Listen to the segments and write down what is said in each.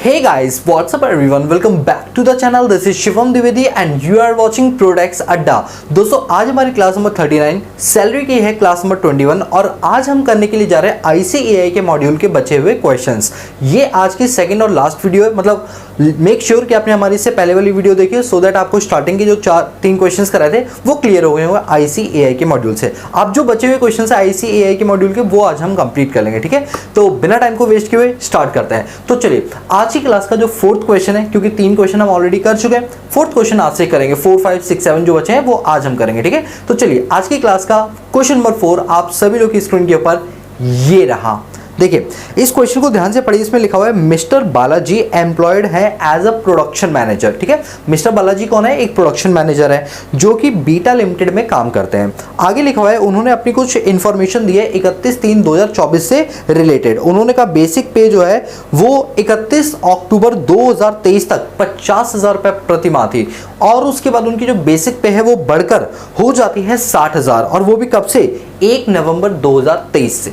Hey guys, what's up everyone? Welcome back to the channel. This is Shivam Dwivedi and you are watching Prodex अड्डा। दोस्तों आज हमारी class number 39 salary की है class number 21 और आज हम करने के लिए जा रहे हैं ICAI के मॉड्यूल के बचे हुए क्वेश्चंस। ये आज की सेकंड और लास्ट वीडियो है, मतलब मेक श्योर कि आपने हमारी इससे पहले वाली वीडियो देखी सो दैट आपको स्टार्टिंग के जो तीन क्वेश्चंस कराए थे वो क्लियर हो गए होंगे ICAI के मॉड्यूल से। अब जो बचे हुए क्वेश्चन है ICAI के मॉड्यूल के वो आज हम कंप्लीट कर लेंगे, ठीक है। तो बिना टाइम को वेस्ट किए हुए स्टार्ट करते हैं। तो चलिए आज की क्लास का जो फोर्थ क्वेश्चन है, क्योंकि तीन क्वेश्चन हम ऑलरेडी कर चुके हैं, फोर्थ क्वेश्चन आज से करेंगे। 4, 5, 6, 7 जो बचे हैं वो आज हम करेंगे, ठीक है। तो चलिए आज की क्लास का क्वेश्चन नंबर 4 आप सभी लोग की स्क्रीन के ऊपर ये रहा। देखिए इस क्वेश्चन को ध्यान से पढ़िए। इसमें लिखा हुआ है मिस्टर बालाजी एम्प्लॉयड है एज अ प्रोडक्शन मैनेजर, ठीक है। मिस्टर बालाजी कौन है? एक प्रोडक्शन मैनेजर है जो कि बीटा लिमिटेड में काम करते हैं। आगे लिखा हुआ है उन्होंने अपनी कुछ इंफॉर्मेशन दी है 31/3/2024 से रिलेटेड। उन्होंने कहा बेसिक पे जो है वो 31 अक्टूबर 2023 तक 50,000 रुपये प्रति माह थी और उसके बाद उनकी जो बेसिक पे है वो बढ़कर हो जाती है 60,000 और वो भी कब से? 1 नवंबर 2023 से।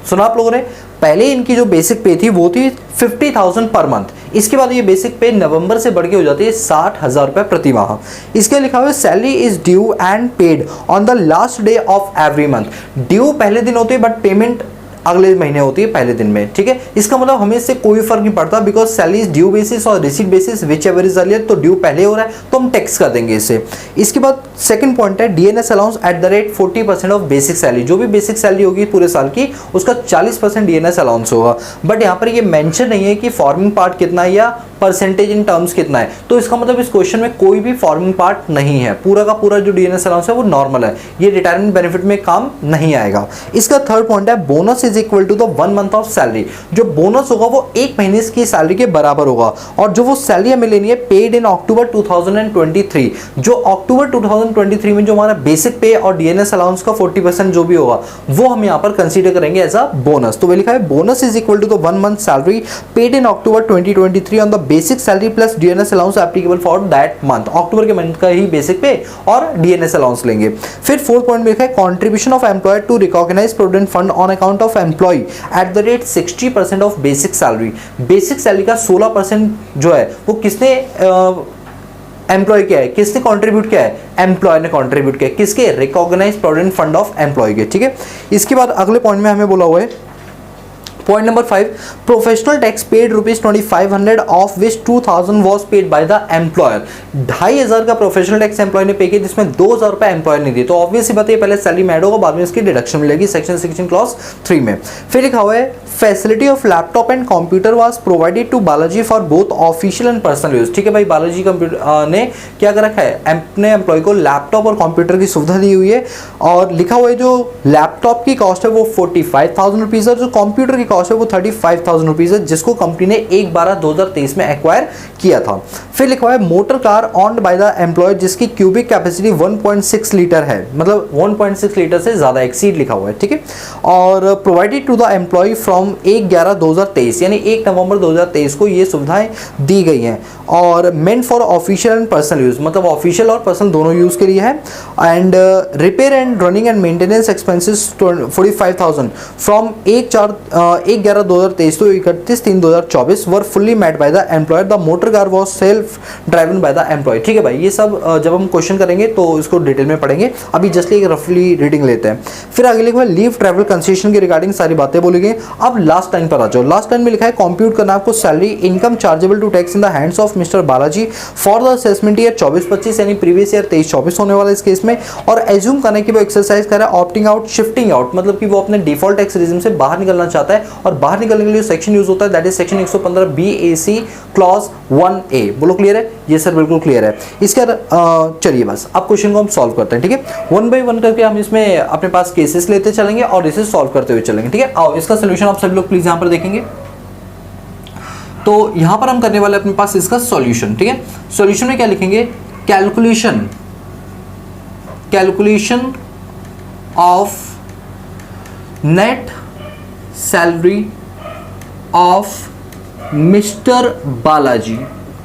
सुना आप लोगों ने? पहले इनकी जो बेसिक पे थी वो थी 50,000 पर मंथ। इसके बाद ये बेसिक पे नवंबर से बढ़ के हो जाती है 60,000 रुपये प्रति माह। इसके लिखा हुआ है salary is due and paid on the last day of every month. Due पहले दिन होती है बट पेमेंट अगले महीने होती है पहले दिन में, ठीक है। इसका मतलब हमें इससे कोई फर्क नहीं पड़ता because salary is due basis और receipt basis whichever is earlier. तो ड्यू पहले हो रहा है तो हम टैक्स कर देंगे इसे। इसके बाद सेकंड पॉइंट है DNS allowance eight the rate 40% of basic salary. जो भी बेसिक सैलरी होगी पूरे साल की उसका 40% डीएनएस अलाउंस होगा। बट यहाँ पर ये मेंशन नहीं है कि फॉर्मिंग पार्ट कितना है या परसेंटेज इन टर्म्स कितना है। तो इसका मतलब इस क्वेश्चन में कोई भी फॉर्मिंग पार्ट नहीं है। पूरा का पूरा जो डीएनएस अलाउंस है वो नॉर्मल है। ये रिटायरमेंट बेनिफिट में काम नहीं आएगा। इसका थर्ड पॉइंट है bonus is equal to the 1 month of salary. जो बोनस होगा वो 1 महीने की सैलरी के बराबर होगा और जो वो सैलरी हमें लेनी है पेड इन अक्टूबर 2023। जो अक्टूबर 2023 में जो हमारा बेसिक पे और डीएनएस अलाउंस का 40% जो भी होगा वो हम यहाँ पर कंसीडर करेंगे एज अ बोनस। तो वे लिखा है bonus is equal to the 1 month salary paid in October 2023 on the basic salary plus DNS allowance applicable for that month. October के मंथ का ही बेसिक पे और डीएनएस अलाउंस लेंगे। फिर फोर्थ पॉइंट में लिखा है contribution of employer to recognise provident fund on account of employ at the rate 60% of basic salary. Basic salary का 16% जो है वो किसने एम्प्लॉय किया है? किसने कंट्रीब्यूट किया है? एम्प्लॉय ने कंट्रीब्यूट किया है। किसके? Recognise provident fund of employee के, ठीक है। इसके बाद अगले पॉइंट में हमें बोला हुआ है point number 5 professional tax paid ₹2500 of which 2000 was paid by the employer. 2,500 का प्रोफेशनल टैक्स एम्प्लॉय ने पे किया जिसमें 2,000 रुपए एम्प्लॉयर ने दिए। तो ऑब्वियसली बात है पहले सैलरी में ऐड होगा बाद में इसकी डिडक्शन मिलेगी सेक्शन 16 क्लॉज 3 में। फिर लिखा हुआ है facility of laptop and computer was provided to Balaji for both official and personal use. ठीक है भाई, बालाजी कंप्यूटर ने क्या कर रखा है? अपने एम्प्लॉय को लैपटॉप और कंप्यूटर की सुविधा दी हुई है और लिखा हुआ है जो लैपटॉप की कॉस्ट है वो 45,000 रुपीज और जो कंप्यूटर की कॉस्ट है वो 35,000 रुपीज है जिसको कंपनी ने 1/12/2023 में एक्वायर किया था। फिर लिखा हुआ है motor car owned by the employee जिसकी क्यूबिक कैपेसिटी 1.6 लीटर है, मतलब 1.6 लीटर से ज्यादा एक्सीड लिखा हुआ है, ठीक है। और provided to the employee from 1/11/2023 यानी 1 नवंबर 2023 को ये सुविधाएं दी गई हैं और meant for official and personal use, मतलब ऑफिशियल और पर्सनल दोनों यूज के लिए है। And repair and running and maintenance expenses 45,000 from 1/11/2023 to 31/3/2024 were fully met by the employer. The motor car was self driven by the employee. ठीक है भाई, ये सब जब हम क्वेश्चन करेंगे तो इसको डिटेल में पढ़ेंगे। अभी जस्ट एक रफली रीडिंग लेते हैं। फिर आगे लिखा है लीव ट्रैवल कंसेशन के रिगार्डिंग सारी बातें बोली गई। अब लास्ट टाइम पर आ जाओ। लास्ट टाइम में लिखा है कंप्यूट करना आपको salary income chargeable to tax in the hands of mister Balaji for the assessment year 24-25 यानी प्रीवियस ईयर 23-24 होने वाला इस केस में। और एज्यूम करने की वो एक्सरसाइज कर रहा है ऑप्टिंग आउट शिफ्टिंग आउट, मतलब कि वो अपने डिफॉल्ट टैक्स रिजिम से बाहर निकलना चाहता है और बाहर निकलने के लिए सेक्शन यूज होता है that is section 115 BAC clause 1A। बोलो क्लियर है? ये सर बिल्कुल क्लियर है। इसके बाद चलिए बस अब क्वेश्चन को हम सॉल्व करते हैं, ठीक है। 1 बाय 1 करके हम इसमें अपने पास केसेस लेते चलेंगे और इसे सॉल्व करते हुए चलेंगे, ठीक है। आओ इसका सोल्यूशन आप सभी लोग प्लीज यहां पर देखेंगे। तो यहां पर हम करने वाले अपने पास इसका सॉल्यूशन, ठीक है। सॉल्यूशन में क्या लिखेंगे? Calculation of net salary of mister Balaji,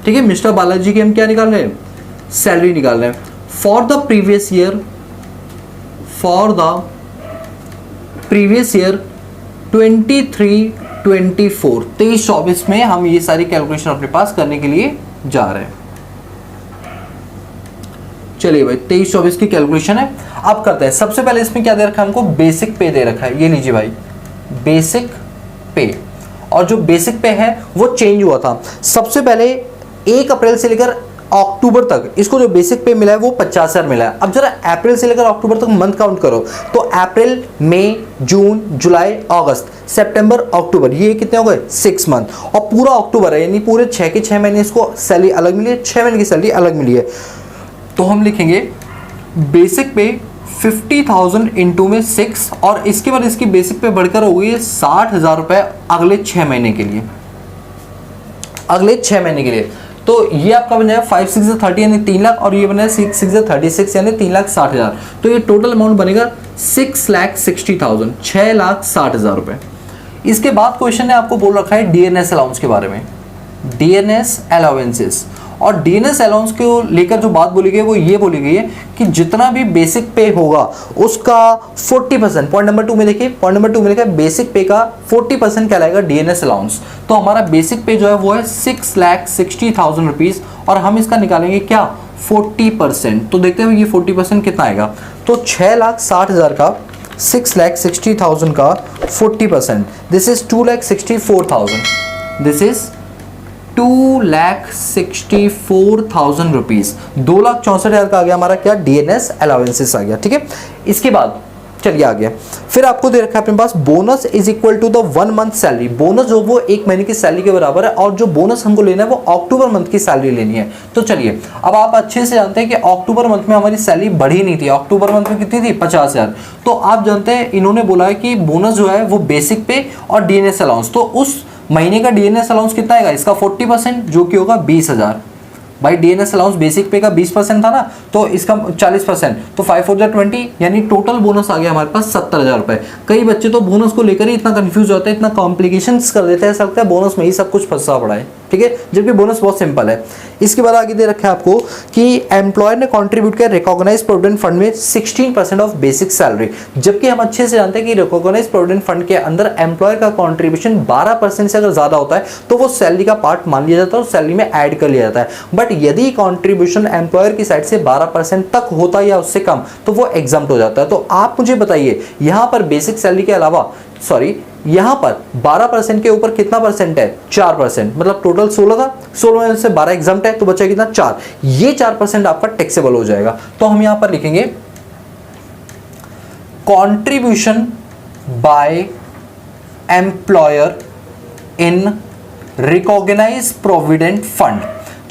ठीक है। मिस्टर बालाजी की हम क्या निकाल रहे हैं? सैलरी निकाल रहे हैं फॉर द प्रीवियस ईयर 23 23-24 में हम ये सारी कैलकुलेशन अपने पास करने के लिए जा रहे हैं। चलिए भाई 23-24 की कैलकुलेशन है, अब करते हैं। सबसे पहले इसमें क्या दे रखा है हमको, बेसिक पे दे रखा है, ये लीजिए भाई बेसिक पे। और जो बेसिक पे है वो चेंज हुआ था। सबसे पहले 1 अप्रैल से लेकर अक्टूबर तक इसको जो बेसिक पे मिला है वो 50,000 मिला है। अब जरा अप्रैल से लेकर अक्टूबर तक मंथ काउंट करो, तो अप्रैल, मई, जून, जुलाई, अगस्त, सितंबर, अक्टूबर, ये कितने हो गए 6 मंथ। और पूरा अक्टूबर है, यानी पूरे 6 के 6 महीने इसको सैलरी अलग मिली है, 6 महीने की सैलरी अलग मिली है। तो हम लिखेंगे बेसिक पे 50,000 इंटू में 6, और इसके बाद इसकी बेसिक पे बढ़कर हो गई है 60,000 रुपए अगले 6 महीने के लिए, अगले 6 महीने के लिए। तो ये आपका बन जाएगा 5 6 30 यानी 3 लाख, और ये बना 6 6 36 यानी 3,60,000। तो ये टोटल अमाउंट बनेगा 6,60,000, 6,60,000 रुपए। इसके बाद क्वेश्चन ने आपको बोल रखा है डीएनएस अलाउंस के बारे में, डीएनएस अलाउंसेस। और डीएनएस अलाउंस को लेकर जो बात बोली गई है वो ये बोली गई है कि जितना भी बेसिक पे होगा उसका 40%, पॉइंट नंबर 2 में देखिए, पॉइंट नंबर 2 में लिखा है बेसिक पे का 40% कहलाएगा डीएनएस अलाउंस। तो हमारा बेसिक पे जो है वो है 6,60,000 रुपीज, और हम इसका निकालेंगे क्या 40%। तो देखते हैं ये 40% कितना आएगा। तो 6,60,000 का 6,60,000 का 40%, this is 2,64,000, this is 2,64,000 rupees, 2,64,000 का आ गया हमारा क्या डीएनएस अलाउंसेस आ गया। ठीक है, इसके बाद चलिए आ गया। फिर आपको दे रखा है अपने पास bonus is equal to the 1 month salary. Bonus जो वो 1 महीने की सैलरी के बराबर है, और जो बोनस हमको लेना है वो अक्टूबर मंथ की सैलरी लेनी है। तो चलिए, अब आप अच्छे से जानते हैं कि अक्टूबर मंथ में हमारी सैलरी बढ़ी नहीं थी। अक्टूबर मंथ में कितनी थी 50,000। तो आप जानते हैं इन्होंने बोला है कि बोनस जो है वो बेसिक पे और डीएनएस अलाउंस, तो उस महीने का डीएनएस अलाउंस कितना आएगा, इसका 40% जो कि होगा 20,000। भाई डीएनएस अलाउंस बेसिक पे का 20% था ना, तो इसका 40%, तो 5 4 20, यानी टोटल बोनस आ गया हमारे पास 70,000 रुपए। कई बच्चे तो बोनस को लेकर ही इतना कंफ्यूज होते हैं, इतना कॉम्प्लिकेशंस कर देते हैं, ऐसा लगता है बोनस में ही सब कुछ फंसा पड़ा है। ठीक है, जबकि बोनस बहुत सिंपल है। इसके बाद आगे दे रखा है आपको कि एम्प्लॉयर ने कंट्रीब्यूट किया रिकॉग्नाइज प्रोविडेंट फंड में 16% ऑफ बेसिक सैलरी, जबकि हम अच्छे से जानते हैं कि रिकॉग्नाइज प्रोविडेंट फंड के अंदर एम्प्लॉयर का कंट्रीब्यूशन 12% से अगर ज्यादा होता है तो वो सैलरी का पार्ट मान लिया जाता है और सैलरी में ऐड कर लिया जाता है। बट यदि कंट्रीब्यूशन एम्प्लॉयर की साइड से 12% तक होता है या उससे कम, तो वो एग्जम्प्ट हो जाता है। तो आप मुझे बताइए, यहां पर बेसिक सैलरी के अलावा यहां पर 12% के ऊपर कितना परसेंट है, 4%, मतलब टोटल 16 था, 16 में से 12 एग्जम्प्ट है, तो बचा कितना 4। ये 4% आपका टैक्सेबल हो जाएगा। तो हम यहां पर लिखेंगे contribution by employer in recognise provident fund.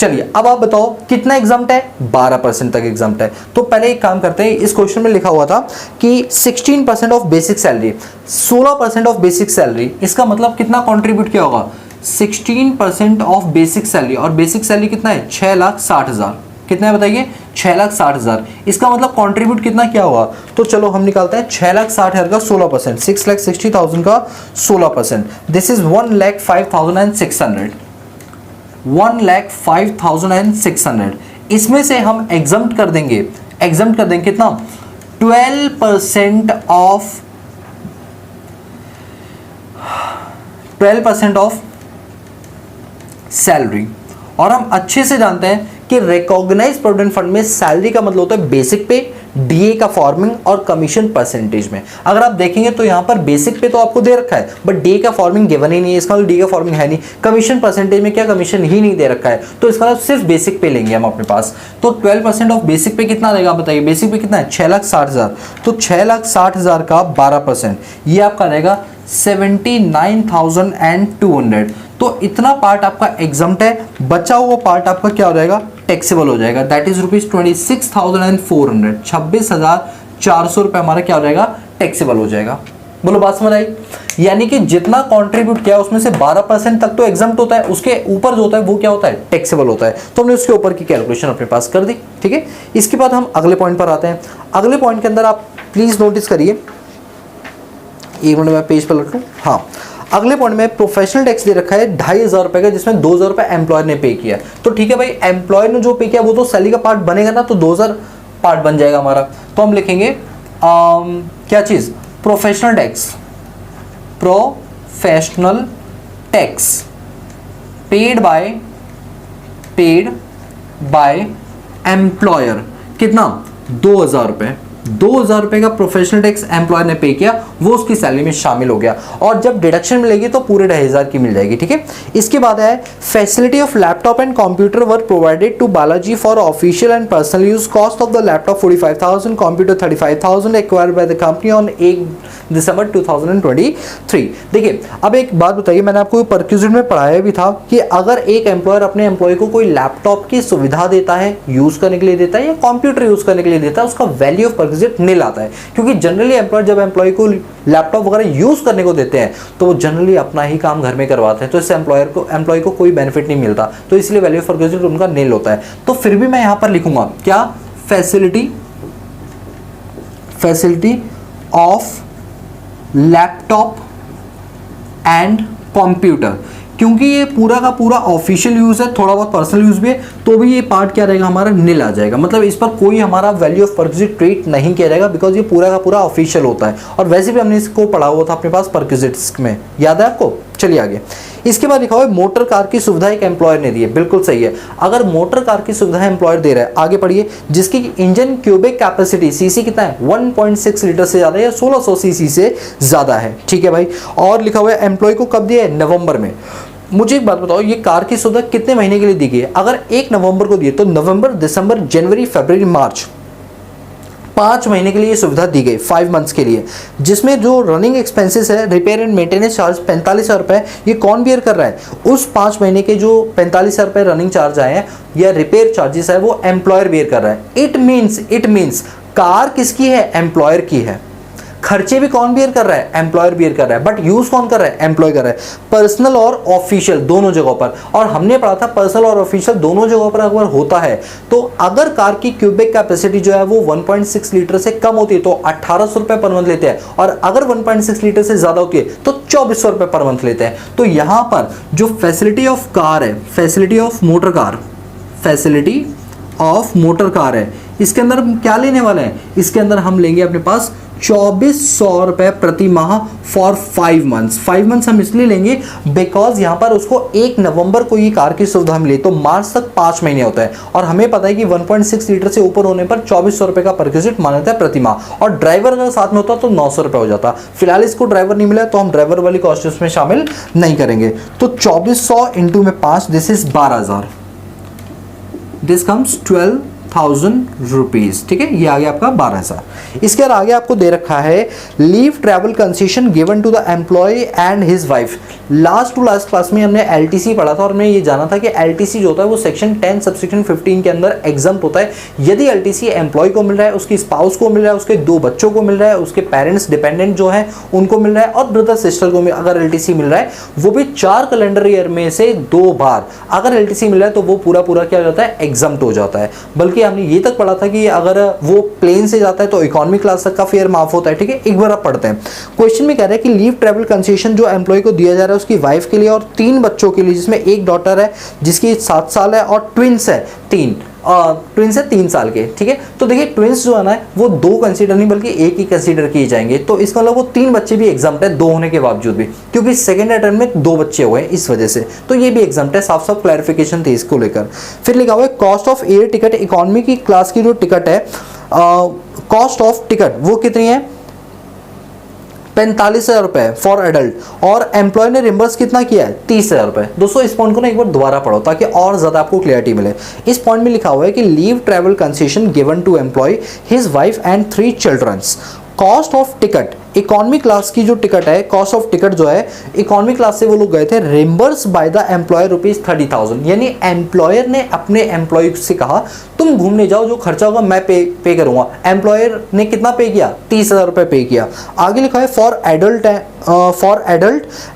चलिए अब आप बताओ कितना एग्जम्प्ट है, 12% तक एग्जम्प्ट है। तो पहले एक काम करते हैं, इस क्वेश्चन में लिखा हुआ था कि 16% of basic salary, 16% of basic salary, इसका मतलब कितना कंट्रीब्यूट किया होगा, 16% ऑफ बेसिक सैलरी। और बेसिक सैलरी कितना है 6,60,000, कितना है बताइए 6,60,000। इसका मतलब कंट्रीब्यूट कितना किया होगा, तो चलो हम निकालते हैं 6,60,000 का 16%, 6,60,000 का 16%, दिस इज 1,05,600, 1,05,600। इसमें से हम एग्जम्प्ट कर देंगे, कितना 12% ऑफ सैलरी। और हम अच्छे से जानते हैं कि रिकॉग्नाइज प्रोविडेंट फंड में सैलरी का मतलब होता है बेसिक पे, डीए का फॉर्मिंग और कमीशन परसेंटेज में। अगर आप देखेंगे तो यहां पर बेसिक पे तो आपको दे रखा है, बट डीए का फॉर्मिंग गिवन ही नहीं है, इसका मतलब डी का फॉर्मिंग है नहीं। कमीशन परसेंटेज में क्या कमीशन ही नहीं दे रखा है, तो इसका मतलब सिर्फ बेसिक पे लेंगे हम अपने पास। तो 12% ऑफ बेसिक पे कितना रहेगा बताइए, बेसिक पे कितना है 6,60,000, तो 6,60,000 का 12%, ये आपका रहेगा 79,200। तो इतना पार्ट आपका एग्जम्प्ट है, बचा हुआ पार्ट आपका क्या हो जाएगा, टैक्सेबल हो जाएगा, दैट इज रुपीज 26,400, 26,400 रुपए हमारा क्या हो जाएगा, टैक्सेबल हो जाएगा। बोलो बात समझ आई। यानी कि जितना कंट्रीब्यूट किया उसमें से 12% तक तो एग्जम्प्ट होता है, उसके ऊपर जो होता है वो क्या होता है, टैक्सेबल होता है। तो हमने उसके ऊपर की कैलकुलेशन अपने पास कर दी। ठीक है, इसके बाद हम अगले पॉइंट पर आते हैं। अगले पॉइंट के अंदर आप प्लीज नोटिस करिए, एक मिनट में पेज पर लट लूं। हाँ, अगले पॉइंट में प्रोफेशनल टैक्स दे रखा है 2,500 रुपए का, जिसमें 2,000 रुपए एम्प्लॉयर ने पे किया। तो ठीक है भाई, एम्प्लॉयर ने जो पे किया वो तो सैलरी का पार्ट बनेगा ना, तो 2,000 पार्ट बन जाएगा हमारा। तो हम लिखेंगे क्या चीज, professional tax, professional tax paid by employer, कितना 2000 रुपये, 2000 रुपये का प्रोफेशनल टैक्स एम्प्लॉयर ने पे किया, वो उसकी सैलरी में शामिल हो गया और जब डिडक्शन मिलेगी तो पूरे 2,500 की मिल जाएगी। ठीक है, इसके बाद है facility of laptop and computer were provided to Balaji for official and personal use, cost of the laptop 45,000, computer 35,000, acquired by the company on 1 December 2023। देखिए अब एक बात बताइए, मैंने आपको परक्यूजिट में पढ़ाया भी था कि अगर एक एम्प्लॉयर अपने एम्प्लॉय को कोई लैपटॉप की सुविधा देता है, यूज करने के लिए देता है या कंप्यूटर यूज करने के लिए देता है, उसका वैल्यू ऑफ परक्यूजिट नील आता है, क्योंकि जनरली एम्प्लॉयर जब एम्प्लॉय को लैपटॉप वगैरह यूज करने को देते हैं तो वो जनरली अपना ही काम घर में करवाते हैं, तो इससे एम्प्लॉय को कोई बेनिफिट नहीं मिलता, तो इसलिए वैल्यू ऑफ परक्यूजिट उनका नील होता है। तो फिर भी मैं यहां पर लिखूंगा क्या, facility of laptop and computer, क्योंकि ये पूरा का पूरा ऑफिशियल यूज है, थोड़ा बहुत पर्सनल यूज भी है, तो भी ये पार्ट क्या रहेगा हमारा, नील आ जाएगा, मतलब इस पर कोई हमारा वैल्यू ऑफ परक्यूजिट ट्रीट नहीं किया जाएगा, बिकॉज ये पूरा का पूरा ऑफिशियल होता है और वैसे भी हमने इसको पढ़ा हुआ था अपने पास परक्यूजिट्स में, याद है आपको। चलिए आगे, इसके बाद लिखा हुआ है मोटर कार की सुविधा एक एम्प्लॉयर ने दी है, बिल्कुल सही है, अगर मोटर कार की सुविधा एम्प्लॉयर दे रहा है, आगे पढ़िए, जिसकी इंजन क्यूबिक कैपेसिटी सीसी कितना है, 1.6 लीटर से ज्यादा या 1600 सीसी से ज्यादा है। ठीक है भाई, और लिखा हुआ है एम्प्लॉय को कब दिया है, नवंबर में। मुझे एक बात बताओ, ये कार की सुविधा कितने महीने के लिए दी गई है, अगर 1 नवंबर को दिए तो नवंबर, दिसंबर, जनवरी, फरवरी, मार्च, 5 महीने के लिए ये सुविधा दी गई, 5 मंथ्स के लिए, जिसमें जो रनिंग एक्सपेंसेस है, रिपेयर एंड मेंटेनेंस चार्ज 45,000 रुपये, ये कौन बियर कर रहा है, उस 5 महीने के जो 45,000 रुपये रनिंग चार्ज आए हैं या रिपेयर चार्जेस है वो एम्प्लॉयर बियर कर रहा है। इट मीन्स कार किसकी है, एम्प्लॉयर की है, खर्चे भी कौन बियर कर रहा है, एम्प्लॉयर बियर कर रहा है, बट यूज कौन कर रहा है, एम्प्लॉय कर रहा है, पर्सनल और ऑफिशियल दोनों जगहों पर। और हमने पढ़ा था पर्सनल और ऑफिशियल दोनों जगहों पर अगर होता है तो अगर कार की क्यूबिक कैपेसिटी जो है वो 1.6 लीटर से कम होती है तो 1,800 रुपये पर मंथ लेते हैं, और अगर 1.6 लीटर से ज्यादा होती है तो 2,400 रुपये पर मंथ लेते हैं। तो यहां पर जो फैसिलिटी ऑफ कार है, फैसिलिटी ऑफ मोटर कार है, इसके अंदर हम क्या लेने वाले हैं, इसके अंदर हम लेंगे अपने पास 2,400 रुपये प्रति माह फॉर 5 मंथ्स। 5 मंथ्स हम इसलिए लेंगे बिकॉज यहाँ पर उसको 1 नवंबर को ये कार की सुविधा मिली तो मार्च तक 5 महीने होता है, और हमें पता है कि 1.6 लीटर से ऊपर होने पर 2,400 रुपये का परक्यूजिट माना जाता है प्रति माह, और ड्राइवर अगर साथ में होता तो 900 रुपये हो जाता। फिलहाल इसको ड्राइवर नहीं मिला तो हम ड्राइवर वाली कॉस्ट उसमें शामिल नहीं करेंगे। तो 2,400 इंटू में 5, this is 12,000, this comes 12,000 rupees. ठीक है, ये आ गया आपका 12,000। इसके बाद आगे आपको दे रखा है leave travel concession given to the employee and his wife. Last to last class में हमने एलटीसी पढ़ा था और हमने ये जाना था कि एलटीसी जो होता है वो सेक्शन 10 सबसेक्शन 15 के अंदर एग्जाम्प्ट होता है। यदि एलटीसी एम्प्लॉय को मिल रहा है, उसकी स्पाउस को मिल रहा है, उसके 2 बच्चों को मिल रहा है, उसके पेरेंट्स डिपेंडेंट जो है उनको मिल रहा है, और ब्रदर सिस्टर को अगर एलटीसी मिल रहा है वो भी 4 कैलेंडर ईयर में से 2 बार अगर एलटीसी मिल रहा है तो वो पूरा क्या हो जाता है, एग्जाम्प्ट हो जाता है। बल्कि हमने ये तक पढ़ा था कि अगर वो प्लेन से जाता है तो इकोनॉमी क्लास तक का फेयर माफ होता है। ठीक है, एक बार आप पढ़ते हैं। क्वेश्चन में कह रहा है कि लीव ट्रैवल कंसेशन जो एम्प्लॉय को दिया जा रहा है उसकी वाइफ के लिए और 3 बच्चों के लिए, जिसमें एक डॉटर है जिसकी 7 साल है और ट्विंस है 3 साल के। ठीक है, तो देखिए ट्विंस जो है ना वो 2 कंसीडर नहीं बल्कि 1 ही कंसीडर किए जाएंगे, तो इसका मतलब वो 3 बच्चे भी एग्जाम्प्ट है 2 होने के बावजूद भी, क्योंकि सेकंड अटेम्प्ट में 2 बच्चे हुए हैं इस वजह से, तो ये भी एग्जाम्प्ट है। साफ साफ क्लैरिफिकेशन थी इसको लेकर। फिर लिखा हुआ है cost of air ticket, economy की क्लास की जो टिकट है, कॉस्ट ऑफ टिकट वो कितनी है, 45,000 रुपए फॉर एडल्ट, और एम्प्लॉय ने रिम्बर्स कितना किया है, 30,000 रुपए। दोस्तों इस पॉइंट को ना एक बार दोबारा पढ़ो ताकि और ज्यादा आपको क्लियरिटी मिले। इस पॉइंट में लिखा हुआ है कि leave travel concession given to employee, his wife and 3 childrens. Cost of ticket, economy class की जो टिकट है, कॉस्ट ऑफ टिकट जो है इकोनॉमी क्लास से वो लोग गए थे, रिम्बर्स बाय द एम्प्लॉयर ₹30,000, यानी एम्प्लॉयर ने अपने एम्प्लॉय से कहा तुम घूमने जाओ, जो खर्चा होगा मैं पे करूंगा। एम्प्लॉयर ने कितना पे किया, 30,000 रुपए पे किया। आगे लिखा है for adult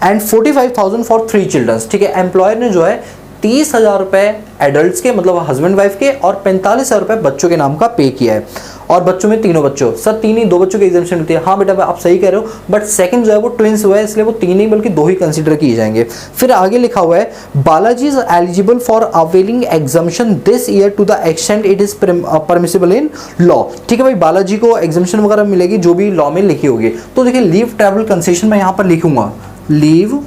and 45,000 for 3 childrens. ठीक है, एम्प्लॉयर ने जो है 30,000 रुपए एडल्ट्स के मतलब हस्बैंड वाइफ के और 45,000 रुपए बच्चों के नाम का पे किया है, और बच्चों में तीनों बच्चों, सर 3 ही, 2 बच्चों की एग्जाम्पशन मिलती है। हाँ बेटा आप सही कह रहे हो, बट सेकंड जो है वो ट्विंस हुआ है इसलिए वो 3 नहीं बल्कि 2 ही कंसीडर किए जाएंगे। फिर आगे लिखा हुआ है Balaji is eligible for availing exemption this year to the extent it is permissible in law. ठीक है भाई, बालाजी को एग्जाम्पशन वगैरह मिलेगी जो भी लॉ में लिखी होगी। तो देखिए लीव ट्रैवल कंसेशन मैं यहाँ पर लिखूंगा, लीव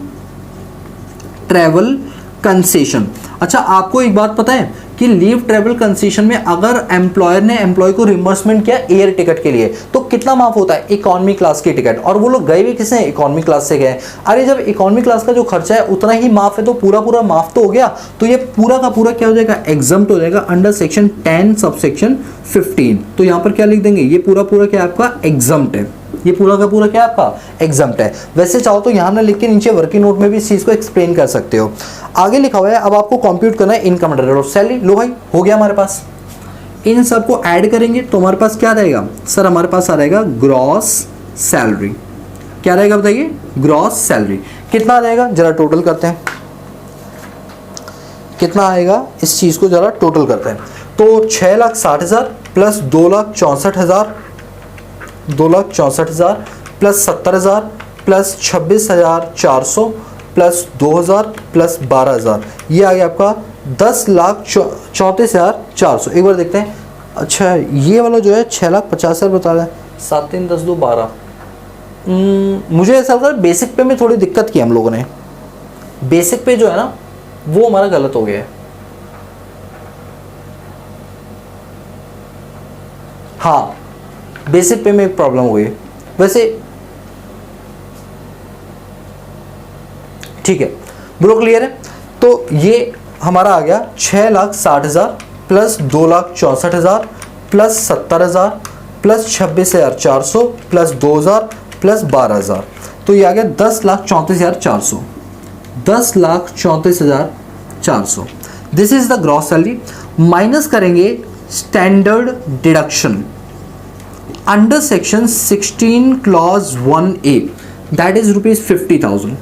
ट्रैवल कंसेशन। अच्छा, आपको एक बात पता है कि लीव ट्रैवल कंसेशन में अगर एम्प्लॉयर ने एम्प्लॉय को रिम्बर्समेंट किया एयर टिकट के लिए तो कितना माफ होता है? इकोनॉमी क्लास की टिकट। और वो लोग गए भी किसने? इकोनॉमी क्लास से गए। अरे जब इकोनॉमी क्लास का जो खर्चा है उतना ही माफ है तो पूरा पूरा माफ तो हो गया, तो ये पूरा का पूरा क्या हो जाएगा? एग्जम्प्ट हो जाएगा अंडर सेक्शन 10 सबसेक्शन 15। तो यहाँ पर क्या लिख देंगे? ये पूरा पूरा क्या आपका एग्जम्प्ट है, ये पूरा का पूरा क्या आपका एग्जम्प्ट है। वैसे चाहो तो यहाँ ना लिख के नीचे वर्किंग नोट में भी इस चीज को एक्सप्लेन कर सकते हो। आगे लिखा हुआ है अब आपको कंप्यूट करना है इनकम रेट ऑफ सैलरी। लो भाई, हो गया हमारे पास। इन सबको ऐड करेंगे तो हमारे पास क्या रहेगा? सर हमारे पास आ रहेगा ग्रॉस सैलरी। क्या रहेगा बताइए? Gross salary. कितना आ जाएगा? जरा टोटल करते हैं, कितना आएगा इस चीज को जरा टोटल करते हैं। तो 6,60,000 plus 2,64,000, 2,64,000 plus 70,000 plus 26,400 plus 2,000 plus 12,000, ये आ गया आपका 10,34,400। एक बार देखते हैं। अच्छा, ये वाला जो है 6,50,000 बता रहा है। 7 3 10 2 12। मुझे ऐसा लग रहा है बेसिक पे में थोड़ी दिक्कत की हम लोगों ने। बेसिक पे जो है ना वो हमारा गलत हो गया है। हाँ, बेसिक पे में एक प्रॉब्लम हुई है। वैसे ठीक है ब्रो, क्लियर है। तो ये हमारा आ गया 6,60,000 plus 2,64,000 plus 70,000 plus 26,400 plus 2,000 plus 12,000, तो ये आ गया 10,34,400। 10,34,400 this is the gross salary. Minus करेंगे standard deduction under section 16 clause 1A, that is ₹50,000।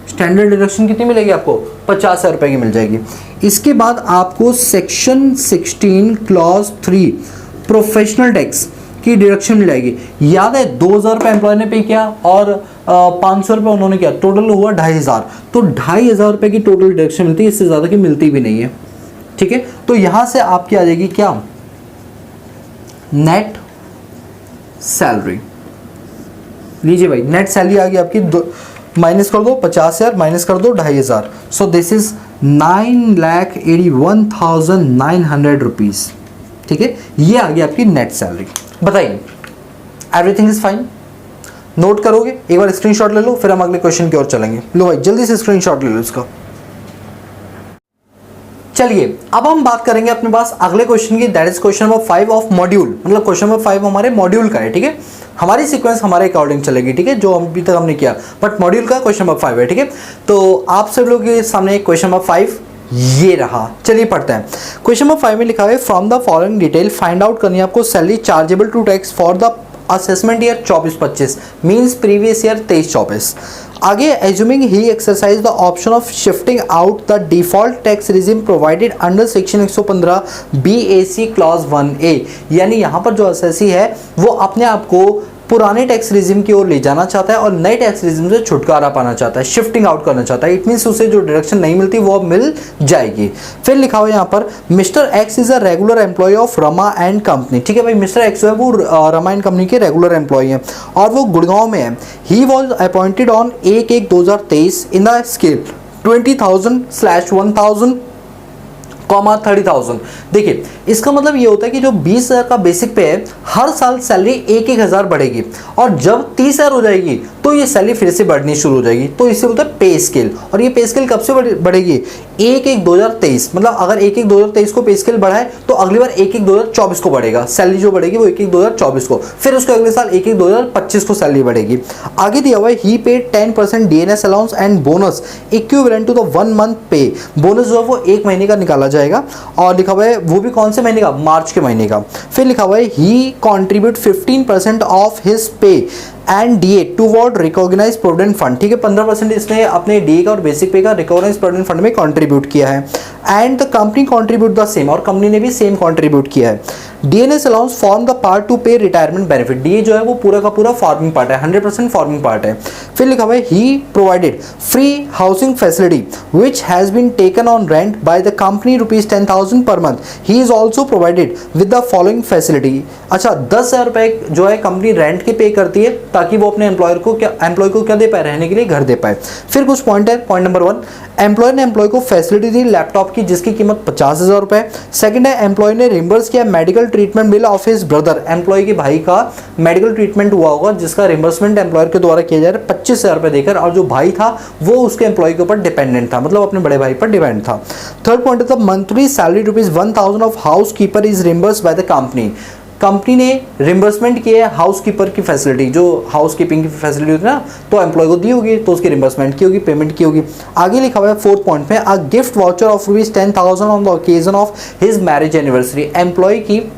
Standard deduction कितनी मिलेगी आपको? 50,000 रुपए की मिल जाएगी। इसके बाद आपको सेक्शन 16 क्लॉज 3 प्रोफेशनल टैक्स की डिडक्शन मिल जाएगी। याद है 2,000 रुपये एम्प्लॉय ने पे किया और 500 रुपये उन्होंने किया, टोटल हुआ 2,500। तो 2,500 रुपये की टोटल डिडक्शन मिलती है, इससे ज़्यादा की मिलती भी नहीं है। ठीक है, तो यहाँ से आपकी आ जाएगी क्या? Net salary. लीजिए भाई, नेट सैलरी आ गई आपकी, माइनस कर दो 50,000 माइनस कर दो 2,500, सो दिस इज 9,81,900 रुपीज। ठीक है, ये आ गई आपकी नेट सैलरी। बताइए, एवरीथिंग इज फाइन? नोट करोगे? एक बार स्क्रीनशॉट ले लो, फिर हम अगले क्वेश्चन की ओर चलेंगे। लो भाई जल्दी से स्क्रीनशॉट ले लो इसका। चलिए अब हम बात करेंगे अपने पास अगले क्वेश्चन की, that is question number 5 of module. मतलब क्वेश्चन नंबर 5 हमारे मॉड्यूल का है। ठीक है, हमारी सीक्वेंस हमारे अकॉर्डिंग चलेगी। ठीक है, जो अभी तक हमने किया, बट मॉड्यूल का क्वेश्चन नंबर 5 है। ठीक है, तो आप सब लोग के सामने क्वेश्चन नंबर 5 ये रहा। चलिए पढ़ते हैं। क्वेश्चन नंबर 5 में लिखा है from the following detail find out करनी है आपको salary chargeable to tax for the assessment year 24-25 means previous year 23-24। आगे assuming he exercise the option of shifting out the default tax regime provided under section 115 BAC clause 1A, यानी यहाँ पर जो assessee है वो अपने आप को पुराने टैक्स रिजिम की ओर ले जाना चाहता है और नए टैक्स रिजिम से छुटकारा पाना चाहता है, शिफ्टिंग आउट करना चाहता है। इट मीन्स उसे जो डिडक्शन नहीं मिलती वो अब मिल जाएगी। फिर लिखा हुआ है यहाँ पर mister X is a regular employee of Rama and company. ठीक है भाई, मिस्टर एक्स जो है वो रमा एंड कंपनी के रेगुलर एम्प्लॉय हैं और वो गुड़गांव में है। He was appointed on 1/1/2023 in the scale 20,000/1,000 30,000। देखिए इसका मतलब ये होता है कि जो 20,000 का बेसिक पे है हर साल सैलरी 1,000 बढ़ेगी और जब 30,000 हो जाएगी तो ये सैलरी फिर से बढ़नी शुरू हो जाएगी। तो इससे बोलते हैं पे स्केल। और ये पे स्केल कब से बढ़ेगी? 1/1/2023। मतलब अगर 1/1/2023 को पे स्केल बढ़ा है तो अगली बार 1/1/2024 को बढ़ेगा। सैलरी जो बढ़ेगी वो 1/1/2024 को, फिर उसके अगले साल 1/1/2025 को सैलरी बढ़ेगी। आगे दिया हुआ है he paid 10% DNS allowance and bonus equivalent to the 1 month pay. Bonus जो है वो 1 महीने का निकाला जाएगा और लिखा हुआ है वो भी कौन से महीने का? मार्च के महीने का। फिर लिखा हुआ है he contribute 15% of his pay and DA toward recognise provident fund. ठीक है, 15% इसने अपने DA का और बेसिक पे का रिकॉग्नाइज प्रोविडेंट फंड में कंट्रीब्यूट किया है। And the company contribute the same, और कंपनी ने भी सेम कंट्रीब्यूट किया है। DNS allowance form the part two पे रिटायरमेंट बेनिफिट। DA जो है वो पूरा का पूरा फॉर्मिंग पार्ट है, 100% फॉर्मिंग पार्ट है। फिर लिखा हुआ है he provided free housing facility which has been taken on rent by the company ₹10,000 per month. He is also provided with the following facility. अच्छा, 10,000 रुपए जो है कंपनी रेंट के पे करती है ताकि वो अपने एम्प्लॉय को क्या दे पाए, रहने के लिए घर दे पाए। फिर कुछ पॉइंट है। पॉइंट नंबर 1, एम्प्लॉय ने एम्प्लॉय को फैसिलिटी दी लैपटॉप की जिसकी कीमत 50,000 रुपए। सेकंड है, एम्प्लॉय ने रिम्बर्स किया medical treatment bill of his brother, employee के भाई का मेडिकल ट्रीटमेंट हुआ होगा जिसका रिम्बर्समेंट एम्प्लॉयर के द्वारा किया जा रहा है 25,000 रुपए देकर, और जो भाई था वो उसके एम्प्लॉय के ऊपर डिपेंडेंट था, मतलब अपने बड़े भाई पर डिपेंडेंट था। थर्ड पॉइंट है, monthly salary ₹1,000 of house keeper is reimburse bye the company, company ने रिम्बर्समेंट किया है हाउस कीपर की फैसिलिटी, जो हाउस कीपिंग की फैसिलिटी होती है ना, तो एम्प्लॉय को दी होगी तो उसकी रिम्बर्समेंट की होगी, पेमेंट की होगी। आगे लिखा हुआ है फोर्थ पॉइंट में, a gift voucher of ₹10,000 on the occasion of his marriage anniversary, employee की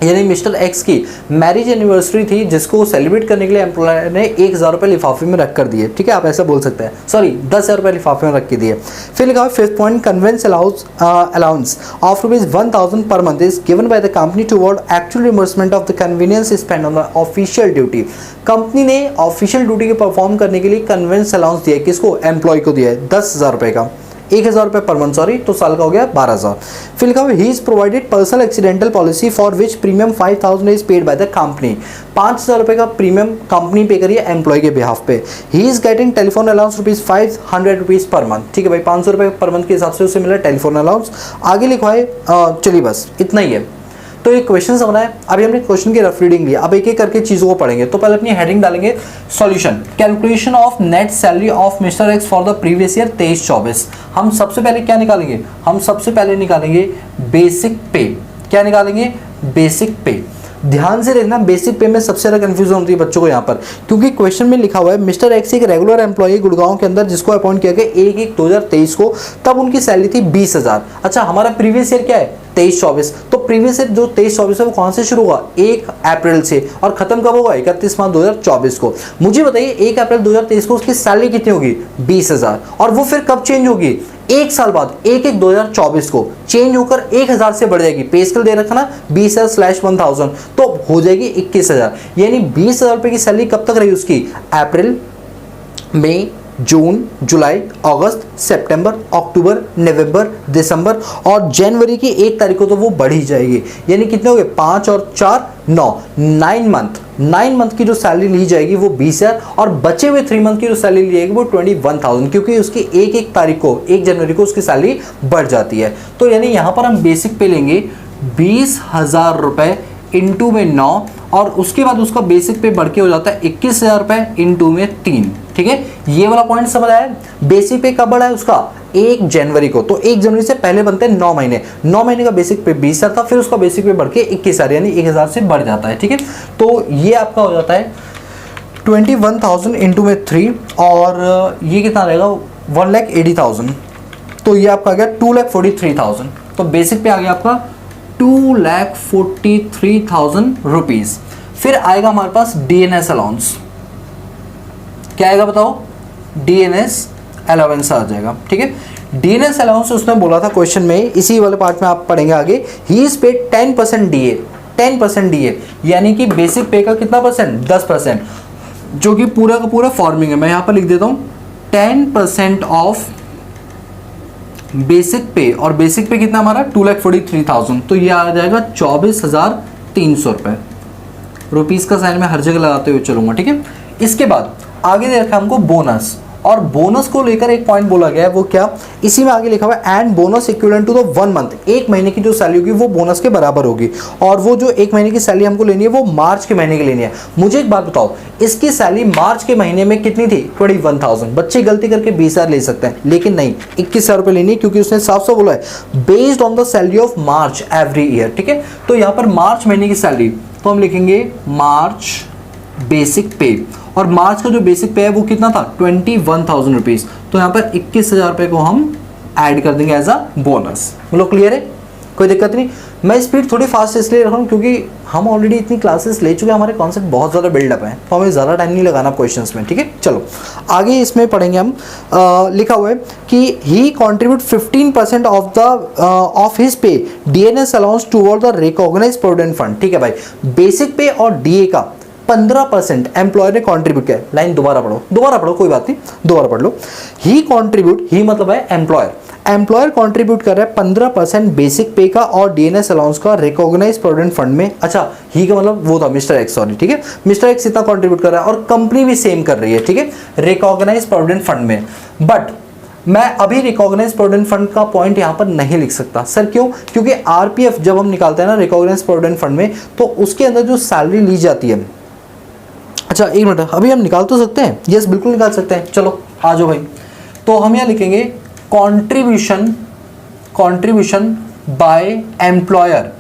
यानी मिस्टर एक्स की मैरिज एनिवर्सरी थी जिसको सेलिब्रेट करने के लिए एम्प्लॉयर ने 1,000 रुपये लिफाफे में रख कर दिए। ठीक है, आप ऐसा बोल सकते हैं, सॉरी 10,000 रुपये लिफाफे में रख के दिए। फिर लिखा हुआ fifth point, convince allowance of ₹1,000 per month is given by the company toward actual reimbursement of the convenience spend on the official duty, company ने ऑफिशियल ड्यूटी के परफॉर्म करने के लिए कन्वेंस अलाउंस दिया है, किसको, एम्प्लॉय को दिया है 10,000 रुपये का, 1,000 रुपये पर मंथ, सॉरी, तो साल का हो गया 12,000। फिर लिखा हुआ ही is provided personal accidental policy for which premium 5,000 is paid by the company, 5,000 रुपये का प्रीमियम कंपनी पे करिए एम्प्लॉय के बिहाफ पे। ही is getting telephone allowance ₹500 per month, ठीक है भाई, 500 रुपये पर मंथ के हिसाब से उसे मिला टेलीफोन अलाउंस। आगे लिखा है, चलिए बस इतना ही है। तो ये क्वेश्चन समझना है, अभी हमने क्वेश्चन की रफ रीडिंग ली, अब एक एक करके चीज़ों को पढ़ेंगे। तो पहले अपनी हेडिंग डालेंगे, solution, calculation of net salary of mister x for the previous year 23-24। हम सबसे पहले क्या निकालेंगे, हम सबसे पहले निकालेंगे बेसिक पे। क्या निकालेंगे, बेसिक पे। ध्यान से देखना, बेसिक पे में सबसे ज़्यादा कंफ्यूजन होती है बच्चों को यहाँ पर, क्योंकि क्वेश्चन में लिखा हुआ है मिस्टर एक्स एक रेगुलर एम्प्लॉय गुड़गांव के अंदर जिसको अपॉइंट किया गया 1/1/2023 को, तब उनकी सैलरी थी 20,000। अच्छा, हमारा प्रीवियस ईयर क्या है, 23-24, तो प्रीवियस ईयर जो 23-24 है वो कौन से शुरू हुआ, 1 अप्रैल से, और खत्म कब होगा, 31 मार्च 2024 को। मुझे बताइए 1 अप्रैल 2023 को उसकी सैलरी कितनी होगी, 20,000, और वो फिर कब चेंज होगी, 1 साल बाद 1/1/2024 को चेंज होकर 1,000 से बढ़ जाएगी। पे स्केल दे रखा ना 20,000/1000, तो हो जाएगी 21,000, यानी 20,000 रुपये की सैलरी कब तक रही उसकी, अप्रैल, मई, जून, जुलाई, अगस्त, सितंबर, अक्टूबर, नवंबर, दिसंबर और जनवरी की 1 तारीख को तो वो बढ़ ही जाएगी। यानी कितने हो गए, 5 और 4 9, 9 मंथ की जो सैलरी ली जाएगी वो 20,000, और बचे हुए 3 मंथ की जो सैलरी ली जाएगी वो 21,000, क्योंकि उसकी 1 तारीख को, 1 जनवरी को उसकी सैलरी बढ़ जाती है। तो यानी यहाँ पर हम बेसिक पे लेंगे 20,000 रुपये इंटू में 9, और उसके बाद उसका बेसिक पे बढ़ के हो जाता है 21,000 रुपये इंटू में 3। ठीक है, ये वाला पॉइंट समझ आया। बेसिक पे कब बढ़ा है उसका, 1 जनवरी को, तो 1 जनवरी से पहले बनते हैं 9 महीने, 9 महीने का बेसिक पे 20,000 था, फिर उसका बेसिक पे बढ़ के 21,000 यानी 1,000 से बढ़ जाता है। ठीक है, तो ये आपका हो जाता है 21,000 इंटू में 3, और ये कितना रहेगा 1,80,000, तो ये आपका आ गया 2,43,000। तो बेसिक पे आ गया आपका 2,43,000 रुपीज़। फिर आएगा हमारे पास DNS अलाउंस, क्या आएगा बताओ, DNS अलाउंस आ जाएगा। ठीक है, DNS अलाउंस उसने बोला था क्वेश्चन में, इसी वाले पार्ट में आप पढ़ेंगे आगे, he is paid 10% DA, 10% DA, यानी कि बेसिक पे का कितना परसेंट, 10%, जो कि पूरा का पूरा फॉर्मिंग है। मैं यहाँ पर लिख देता हूँ 10% ऑफ बेसिक पे, और बेसिक पे कितना हमारा 2,43,000, तो ये आ जाएगा 24,300 रुपये। रुपीज़ का साइन में हर जगह लगाते हुए चलूंगा। ठीक है, इसके बाद आगे दे रखा है हमको बोनस, और बोनस को लेकर एक पॉइंट बोला गया है, वो क्या, इसी में आगे लिखा हुआ है and bonus equivalent to the 1 month, 1 महीने की जो सैलरी होगी वो बोनस के बराबर होगी, और वो जो 1 महीने की सैलरी हमको लेनी है वो मार्च के महीने की लेनी है। मुझे एक बात बताओ, इसकी सैलरी मार्च के महीने में कितनी थी, 21,000। बच्चे गलती करके 20,000 ले सकते हैं, लेकिन नहीं, 21,000 रुपये लेनी है, क्योंकि उसने साफ साफ बोला है based on the salary of March every year. ठीक है, तो यहाँ पर मार्च महीने की सैलरी, तो हम लिखेंगे मार्च बेसिक पे, और मार्च का जो बेसिक पे है वो कितना था, 21,000 रुपीज़, तो यहाँ पर 21,000 रुपये को हम ऐड कर देंगे एज अ बोनस। मतलब क्लियर है, कोई दिक्कत नहीं। मैं स्पीड थोड़ी फास्ट इसलिए रख रहा हूँ क्योंकि हम ऑलरेडी इतनी क्लासेस ले चुके हैं, हमारे कॉन्सेप्ट बहुत ज़्यादा बिल्डअप है, तो हमें ज़्यादा टाइम नहीं लगाना क्वेश्चंस में। ठीक है, चलो आगे इसमें पढ़ेंगे हम। लिखा हुआ है कि he contribute 15% of his pay DNS allowance toward the recognised provident fund. ठीक है भाई, बेसिक पे और DA का 15% एम्प्लॉयर ने कॉन्ट्रीब्यूट किया। लाइन दोबारा पढ़ो, कोई बात नहीं, दोबारा पढ़ लो। ही कॉन्ट्रीब्यूट, ही मतलब है एम्प्लॉयर, एम्प्लॉयर कंट्रीब्यूट कर रहा है 15% बेसिक पे का और डीएनएस अलाउंस का रिकॉग्नाइज प्रोविडेंट फंड में। अच्छा, ही का मतलब वो था मिस्टर एक्स, सॉरी, ठीक है, मिस्टर एक्स इतना कंट्रीब्यूट कर रहा है और कंपनी भी सेम कर रही है, ठीक है, रिकॉग्नाइज प्रोविडेंट फंड में। बट मैं अभी रिकॉग्नाइज प्रोविडेंट फंड का पॉइंट यहाँ पर नहीं लिख सकता। सर क्यों? क्योंकि आरपीएफ जब हम निकालते हैं ना रिकॉग्नाइज प्रोविडेंट फंड में, तो उसके अंदर जो सैलरी ली जाती है, अच्छा एक मिनट, अभी हम निकाल तो सकते हैं? यस, बिल्कुल निकाल सकते हैं। चलो आ जाओ भाई। तो हम यहाँ लिखेंगे contribution by employer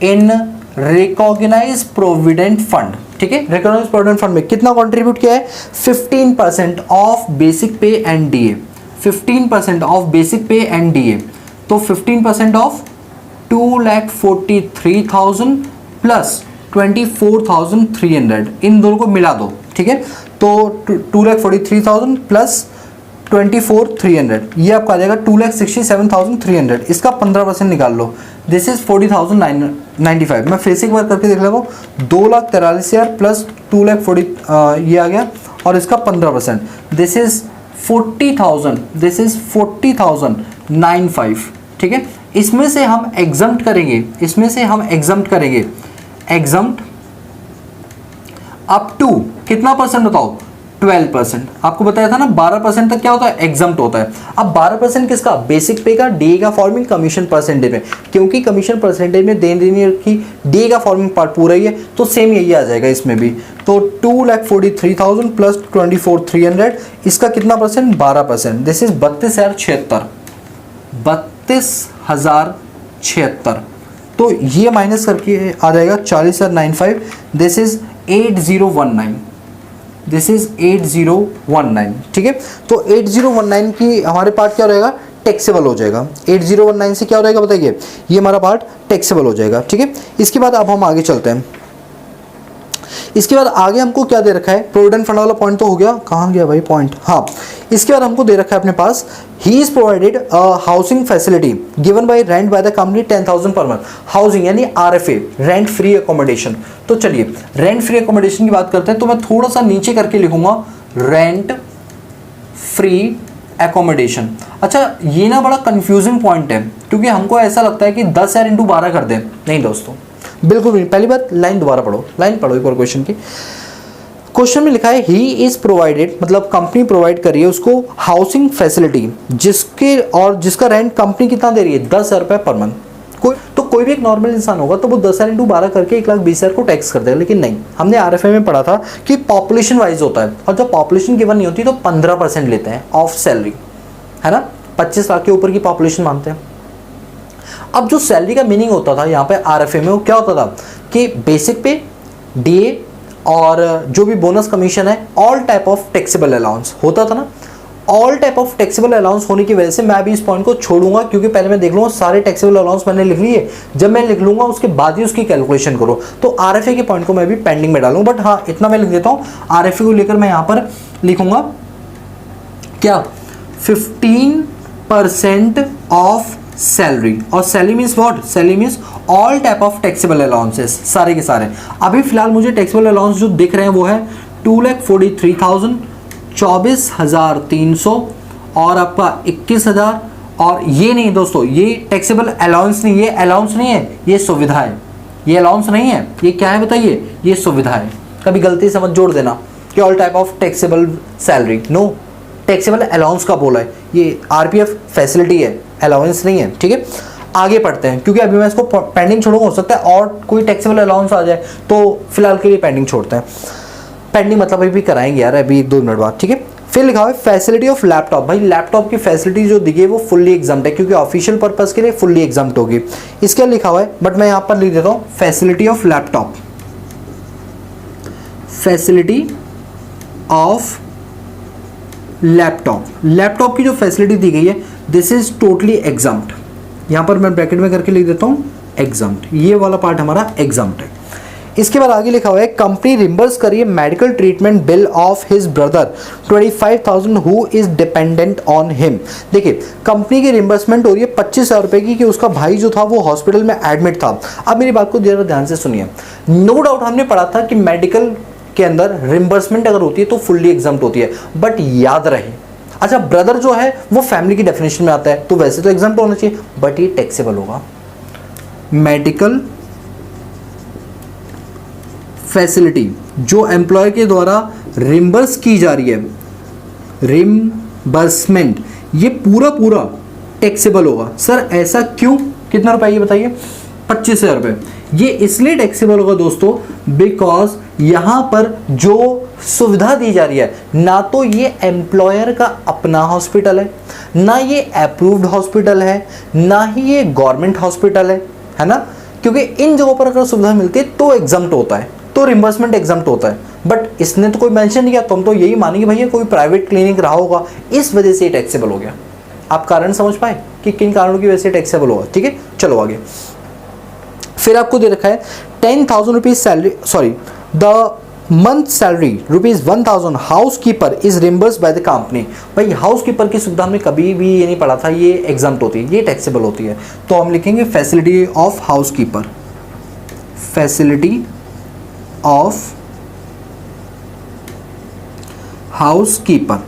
in recognise provident fund, ठीक है। रिकॉग्नाइज प्रोविडेंट फंड में कितना कंट्रीब्यूट किया है? 15% ऑफ बेसिक पे एंड डीए, 15% ऑफ बेसिक पे एंड डीए। तो 15% ऑफ 2,43,000 प्लस 24,300, इन दोनों को मिला दो, ठीक है। तो 2,43,000 प्लस 24,300, ये आपका आ जाएगा 2,67,300। इसका 15% निकाल लो, दिस इज 40,995। मैं फिर से एक बार करके देख लेता हूँ। 2,43,000 प्लस 2,40,000 ये आ गया, और इसका 15%, दिस इज 40,000, दिस इज 40,095, ठीक है। इसमें से हम एग्जम्प्ट करेंगे, एग्जम्प्ट अप टू कितना परसेंट बताओ? 12%। आपको बताया था ना 12% तक क्या होता है? एग्जम्प्ट होता है। अब 12% किसका? बेसिक पे का, डीए का फॉर्मिंग कमीशन परसेंटेज में, क्योंकि कमीशन परसेंटेज में देन देनी रखी, डीए का फॉर्मिंग पार्ट पूरा ही है, तो सेम यही आ जाएगा इसमें भी। तो 2,43,000 प्लस 24,300, इसका कितना परसेंट? 12%, this is 32,076, 32,076। तो ये माइनस करके आ जाएगा 40,095, दिस इज 8019, दिस इज 8019, ठीक है। तो 8019 की हमारे पार्ट क्या रहेगा? टैक्सेबल हो जाएगा। 8019 से क्या हो जाएगा बताइए? ये हमारा पार्ट टैक्सेबल हो जाएगा, ठीक है। इसके बाद अब हम आगे चलते हैं। इसके बाद आगे हमको क्या दे रखा है? प्रोविडेंट फंड वाला पॉइंट तो हो गया, कहाँ गया भाई पॉइंट? हाँ, इसके बाद हमको दे रखा है अपने पास, he is provided housing facility given by rent by the company 10,000 per month. Housing यानी आरएफए, रेंट फ्री अकोमोडेशन। तो चलिए रेंट फ्री अकोमोडेशन की बात करते हैं, तो मैं थोड़ा सा नीचे करके लिखूंगा रेंट फ्री एकोमोडेशन। अच्छा, ये ना बड़ा कंफ्यूजिंग पॉइंट है, क्योंकि हमको ऐसा लगता है कि 10,000 इंटू 12 कर दें। नहीं दोस्तों, बिल्कुल नहीं। पहली बात, लाइन दोबारा पढ़ो, लाइन पढ़ो एक बार क्वेश्चन की। क्वेश्चन में लिखा है ही इज प्रोवाइडेड, मतलब कंपनी प्रोवाइड कर रही है उसको हाउसिंग फैसिलिटी, जिसका रेंट कंपनी कितना दे रही है? 10,000 रुपये पर मंथ। कोई भी एक नॉर्मल इंसान होगा तो वो 10,000 इंटू 12 करके 1,20,000 को टैक्स कर देगा, लेकिन नहीं, हमने आरएफए में पढ़ा था कि पॉपुलेशन वाइज होता है, और जब पॉपुलेशन गिवन नहीं होती तो 15% लेते हैं ऑफ सैलरी, है ना। 25 लाख के ऊपर की पॉपुलेशन मानते हैं। अब जो सैलरी का मीनिंग होता था यहाँ पे आरएफए में, वो क्या होता था कि बेसिक पे, डीए और जो भी बोनस कमीशन है, all type of taxable allowance होता था ना। All type of taxable allowance होने की वजह से मैं अभी इस पॉइंट को छोड़ूंगा, क्योंकि पहले मैं देख लूंगा सारे टैक्सेबल अलाउंस मैंने लिख लिए। जब मैं लिख लूंगा उसके बाद ही उसकी कैलकुलेशन करो, तो आरएफए के पॉइंट को मैं भी पेंडिंग में डालूंगा। बट हाँ, इतना मैं लिख देता हूँ, आरएफए को लेकर मैं यहाँ पर लिखूंगा क्या? 15% ऑफ सैलरी। और salary means what? Salary means all type of taxable allowances, सारे के सारे। अभी फिलहाल मुझे टैक्सेबल अलाउंस जो दिख रहे हैं वो है 2,43,000, 24,300 और आपका 21,000। और ये नहीं दोस्तों, ये टैक्सेबल अलाउंस नहीं, ये अलाउंस नहीं है, ये सुविधा है। ये अलाउंस नहीं है, ये क्या है बताइए? ये सुविधा है। कभी गलती से मत जोड़ देना कि all type of taxable salary, no, taxable allowance का बोला है, ये आरपीएफ फैसिलिटी है, अलाउंस नहीं है, ठीक है। आगे पढ़ते हैं, क्योंकि अभी मैं इसको पेंडिंग छोड़ूंगा, हो सकता है और कोई टैक्सेबल अलाउंस आ जाए, तो फिलहाल के लिए पेंडिंग छोड़ते हैं। पेंडिंग मतलब अभी कराएंगे यार, अभी 1-2 मिनट बाद, ठीक है। फिर लिखा हुआ है फैसिलिटी ऑफ लैपटॉप। भाई लैपटॉप की फैसिलिटी जो दी गई वो फुल्ली एग्जाम्प्ट है, क्योंकि ऑफिशियल पर्पस के लिए फुल्ली एग्जाम्प्ट होगी। इसके लिखा हुआ है, बट मैं यहाँ पर लिख देता हूँ facility of laptop, facility of laptop. Laptop की जो फैसिलिटी दी गई है, दिस इज टोटली एग्जाम्प्ट। यहाँ पर मैं ब्रैकेट में करके लिख देता हूँ एग्जाम्प्ट, ये वाला पार्ट हमारा एग्जाम्प्ट है। इसके बाद आगे लिखा हुआ है कंपनी रिम्बर्स करिए medical treatment bill of his brother 25,000 who is dependent on him. देखिए कंपनी की रिम्बर्समेंट हो रही है 25,000 रुपए की, कि उसका भाई जो था वो हॉस्पिटल में एडमिट था। अब मेरी बात को जरा ध्यान से सुनिए। नो डाउट हमने पढ़ा था कि मेडिकल के अंदर रिम्बर्समेंट अगर होती है तो फुल्ली एग्जाम्प्ट होती है, बट याद रहे अच्छा ब्रदर जो है वो फैमिली की डेफिनेशन में आता है, तो वैसे तो एग्जाम्प्ट होना चाहिए, बट ये टैक्सेबल होगा। मेडिकल फैसिलिटी जो एम्प्लॉयर के द्वारा रिम्बर्स की जा रही है, रिम्बर्समेंट, ये पूरा पूरा टैक्सेबल होगा। सर ऐसा क्यों, कितना रुपए ये बताइए? 25,000 रुपये। ये इसलिए टैक्सेबल होगा दोस्तों बिकॉज यहाँ पर जो सुविधा दी जा रही है, ना तो ये एम्प्लॉयर का अपना हॉस्पिटल है, ना ये अप्रूव्ड हॉस्पिटल है, ना ही ये गवर्नमेंट हॉस्पिटल है ना, क्योंकि इन जगहों पर अगर सुविधा मिलती है तो एग्जम्प्ट होता है, तो रिम्बर्समेंट एग्जम्प्ट होता है। बट इसने तो कोई मेंशन नहीं किया, तो हम तो यही मानेंगे भैया कोई प्राइवेट क्लिनिक रहा होगा, इस वजह से ये टैक्सेबल हो गया। आप कारण समझ पाए कि किन कारणों की वजह से टैक्सेबल होगा? ठीक है, चलो आगे। फिर आपको दे रखा है 10,000 rupees salary, sorry the month salary ₹1,000 house keeper is reimburse bye the company. भाई हाउस कीपर की सुविधा हमने कभी भी ये नहीं पढ़ा था, ये एग्जाम्प्ट होती है, ये टैक्सेबल होती है। तो हम लिखेंगे facility of house keeper, facility of house keeper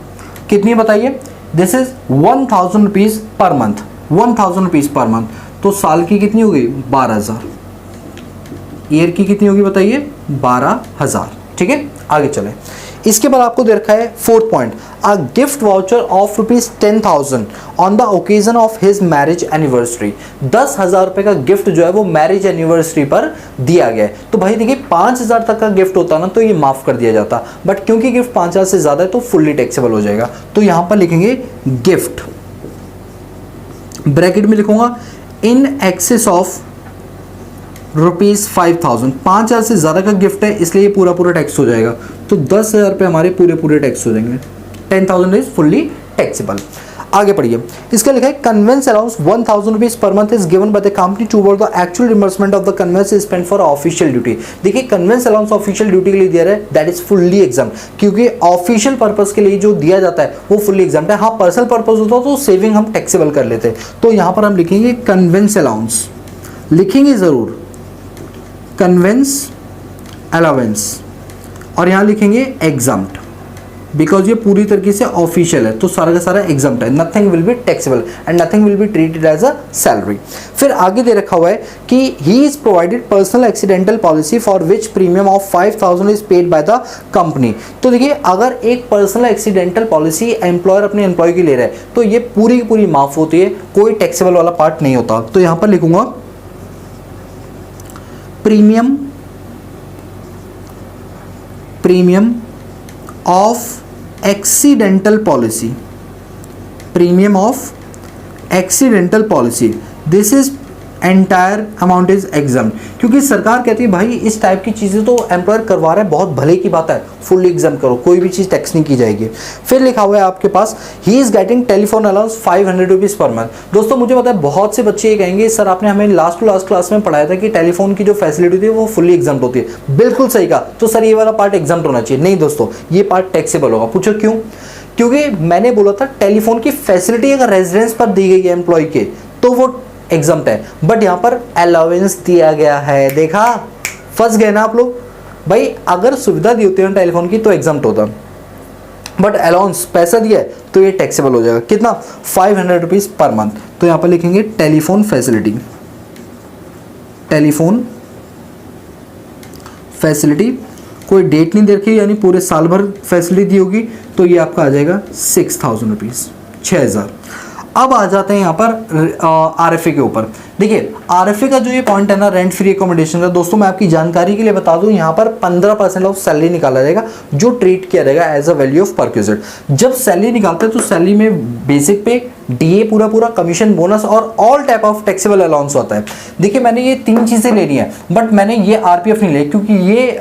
कितनी बताइए? This is 1,000 rupees per month, 1,000 rupees per month. तो साल की कितनी होगी? 12,000। ईयर की कितनी होगी बताइए? 12,000। ठीक है, आगे चले। इसके बाद आपको दे रखा है 4th point, a gift voucher of ₹10,000 on the occasion of his marriage anniversary. 10,000 रुपए का गिफ्ट जो है वो मैरिज एनिवर्सरी पर दिया गया है। तो भाई देखिए 5,000 तक का गिफ्ट होता ना तो ये माफ कर दिया जाता, बट क्योंकि गिफ्ट 5,000 से ज्यादा है तो फुल्ली टैक्सेबल हो जाएगा। तो यहां पर लिखेंगे गिफ्ट, ब्रैकेट में लिखूंगा इन एक्सेस ऑफ ₹5,000। 5,000 से ज़्यादा का गिफ्ट है इसलिए ये पूरा पूरा टैक्स हो जाएगा, तो 10,000 रुपये हमारे पूरे पूरे टैक्स हो जाएंगे। 10,000 इज फुल्ली टैक्सेबल। आगे पढ़िए, इसका लिखा है convince allowance 1,000 rupees per month is given by the company toward the actual reimbursement of the conveyance is spend for official duty. देखिए कन्वेंस अलाउंस ऑफिशियल ड्यूटी के लिए दिया है, दैट इज फुल्ली एग्जाम, क्योंकि ऑफिशियल पर्पस के लिए जो दिया जाता है वो फुल्ली एग्जाम है। हाँ पर्सनल पर्पस होता तो सेविंग हम टैक्सेबल कर लेते, तो यहाँ पर हम लिखेंगे कन्वेंस अलाउंस, लिखेंगे जरूर कन्वेंस अलाउंस, और यहां लिखेंगे एग्जाम्प्ट, बिकॉज ये पूरी तरीके से ऑफिशियल है तो सारा का सारा एग्जाम्प्ट है। Nothing will be taxable and nothing will be treated as a salary. फिर आगे दे रखा हुआ है कि he is provided personal accidental policy for which premium of 5,000 is paid by the company. तो देखिए अगर एक पर्सनल एक्सीडेंटल पॉलिसी एम्प्लॉयर अपने एम्प्लॉय की ले रहा है तो ये पूरी की पूरी माफ होती है, कोई टैक्सेबल वाला पार्ट नहीं होता। तो यहां पर लिखूंगा premium of accidental policy, premium of accidental policy, this is entire amount is exam, क्योंकि सरकार कहती है भाई इस टाइप की चीज़ें तो एम्प्लॉयर करवा रहा है, बहुत भले की बात है, फुल एग्जाम करो, कोई भी चीज़ टैक्स नहीं की जाएगी। फिर लिखा हुआ है आपके पास he is getting telephone allowance 500 rupees per month. दोस्तों मुझे पता है बहुत से बच्चे ये कहेंगे सर आपने हमें लास्ट टू लास्ट क्लास में पढ़ाया था कि टेलीफोन की जो फैसिलिटी होती है वो फुल्ली एग्जाम होती है। बिल्कुल सही कहा, तो सर ये वाला पार्ट एग्जाम होना चाहिए। नहीं दोस्तों, ये पार्ट टैक्सेबल होगा। पूछो क्यों? क्योंकि मैंने बोला था टेलीफोन की फैसिलिटी अगर रेजिडेंस पर दी गई है एम्प्लॉय के तो वो एग्जाम्प्ट है, बट यहां पर अलाउंस दिया गया है। देखा, फंस गए ना आप लोग। भाई अगर सुविधा दी होती है टेलीफोन की तो एग्जाम्प्ट होता, बट अलाउंस पैसा दिया है तो ये टैक्सेबल हो जाएगा। कितना? 500 रुपीज पर मंथ। तो यहां पर लिखेंगे टेलीफोन फैसिलिटी, टेलीफोन फैसिलिटी, कोई डेट नहीं दे रखी यानी पूरे साल भर फैसिलिटी दी होगी, तो ये आपका आ जाएगा 6,000 रुपीज, 6,000। अब आ जाते हैं यहाँ पर आरएफए के ऊपर। देखिए आरएफए का जो ये पॉइंट है ना, रेंट फ्री एकोमोडेशन का, दोस्तों मैं आपकी जानकारी के लिए बता दूं, यहाँ पर 15% ऑफ सैलरी निकाला जाएगा जो ट्रीट किया जाएगा as a value of perquisite. जब सैलरी निकालते हैं तो सैलरी में बेसिक पे, डीए पूरा पूरा, कमीशन, बोनस और all type of taxable allowance होता है। देखिए मैंने ये 3 चीजें ले ली है, बट मैंने ये आरपीएफ नहीं ले, क्योंकि ये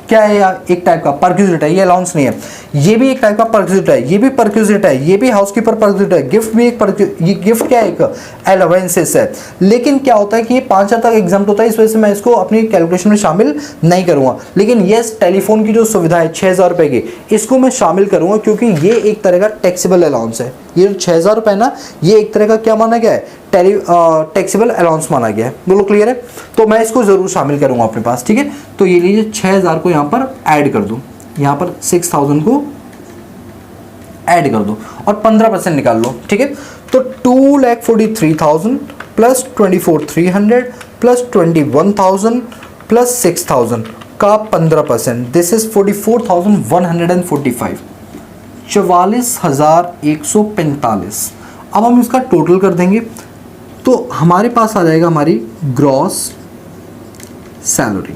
क्या है यार, एक टाइप का परक्यूजिट है, ये अलाउंस नहीं है। ये भी एक टाइप का परक्यूजिट है, ये भी परक्यूजिट है, ये भी हाउसकीपर परक्यूजिट है, गिफ्ट भी एक ये गिफ्ट क्या है, एक अलाउंसेस है। लेकिन क्या होता है कि ये 5,000 तक एग्जाम्प्ट होता है, इस वजह से मैं इसको अपनी कैलकुलेशन में शामिल नहीं करूंगा। लेकिन यस, टेलीफोन की जो सुविधा है 6,000 रुपए की, इसको मैं शामिल करूंगा क्योंकि ये एक तरह का टैक्सेबल अलाउंस है। ये जो 6,000 रुपए है ना, ये एक तरह का क्या माना गया है, टैक्सेबल अलाउंस माना गया है। बोलो क्लियर है? तो मैं इसको जरूर शामिल करूंगा अपने पास। ठीक है, तो ये लीजिए 6,000 को यहाँ पर ऐड कर दूं, यहाँ पर 6,000 को ऐड कर दो और 15% निकाल लो, ठीक है। तो 2,43,000 प्लस 24,300 प्लस 21,000 प्लस 6,000 का 15%, दिस इज 44,145, 44,145। अब हम इसका टोटल कर देंगे तो हमारे पास आ जाएगा हमारी ग्रॉस सैलरी।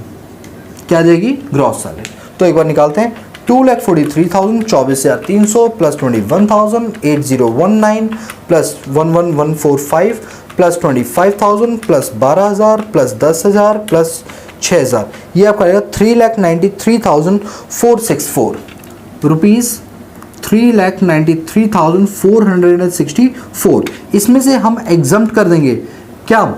क्या आ जाएगी? Gross salary. तो एक बार निकालते हैं, 2,43,000 24,300 plus 21,000 8019 plus 11,145 plus 25,000 plus 12,000 plus 10,000 plus 6,000, ये आपका आएगा 3,93,464 रुपीज़, 3,93,464। इसमें से हम एग्जम्प्ट कर देंगे क्या?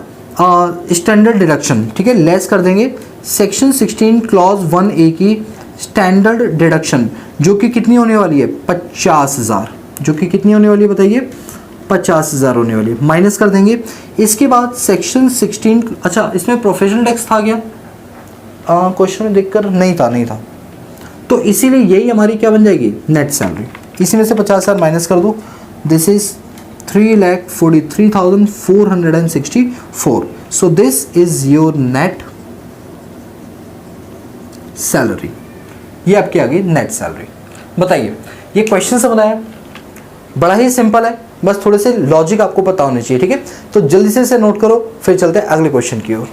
स्टैंडर्ड डिडक्शन, ठीक है, लेस कर देंगे सेक्शन 16 क्लॉज 1A की स्टैंडर्ड डिडक्शन, जो कि कितनी होने वाली है? 50,000, जो कि कितनी होने वाली है बताइए? 50,000 होने वाली है, माइनस कर देंगे। इसके बाद सेक्शन 16, अच्छा इसमें प्रोफेशनल टैक्स था क्या? क्वेश्चन में देखकर नहीं था, तो इसीलिए यही हमारी क्या बन जाएगी? Net salary. इसी में से 50,000 माइनस कर दो, this is 3,43,464। So this is your net salary. ये आपकी आ गई नेट सैलरी। बताइए, ये क्वेश्चन से बनाया, बड़ा ही सिंपल है, बस थोड़े से लॉजिक आपको पता होने चाहिए, ठीक है। तो जल्दी से इसे नोट करो, फिर चलते हैं अगले क्वेश्चन की ओर।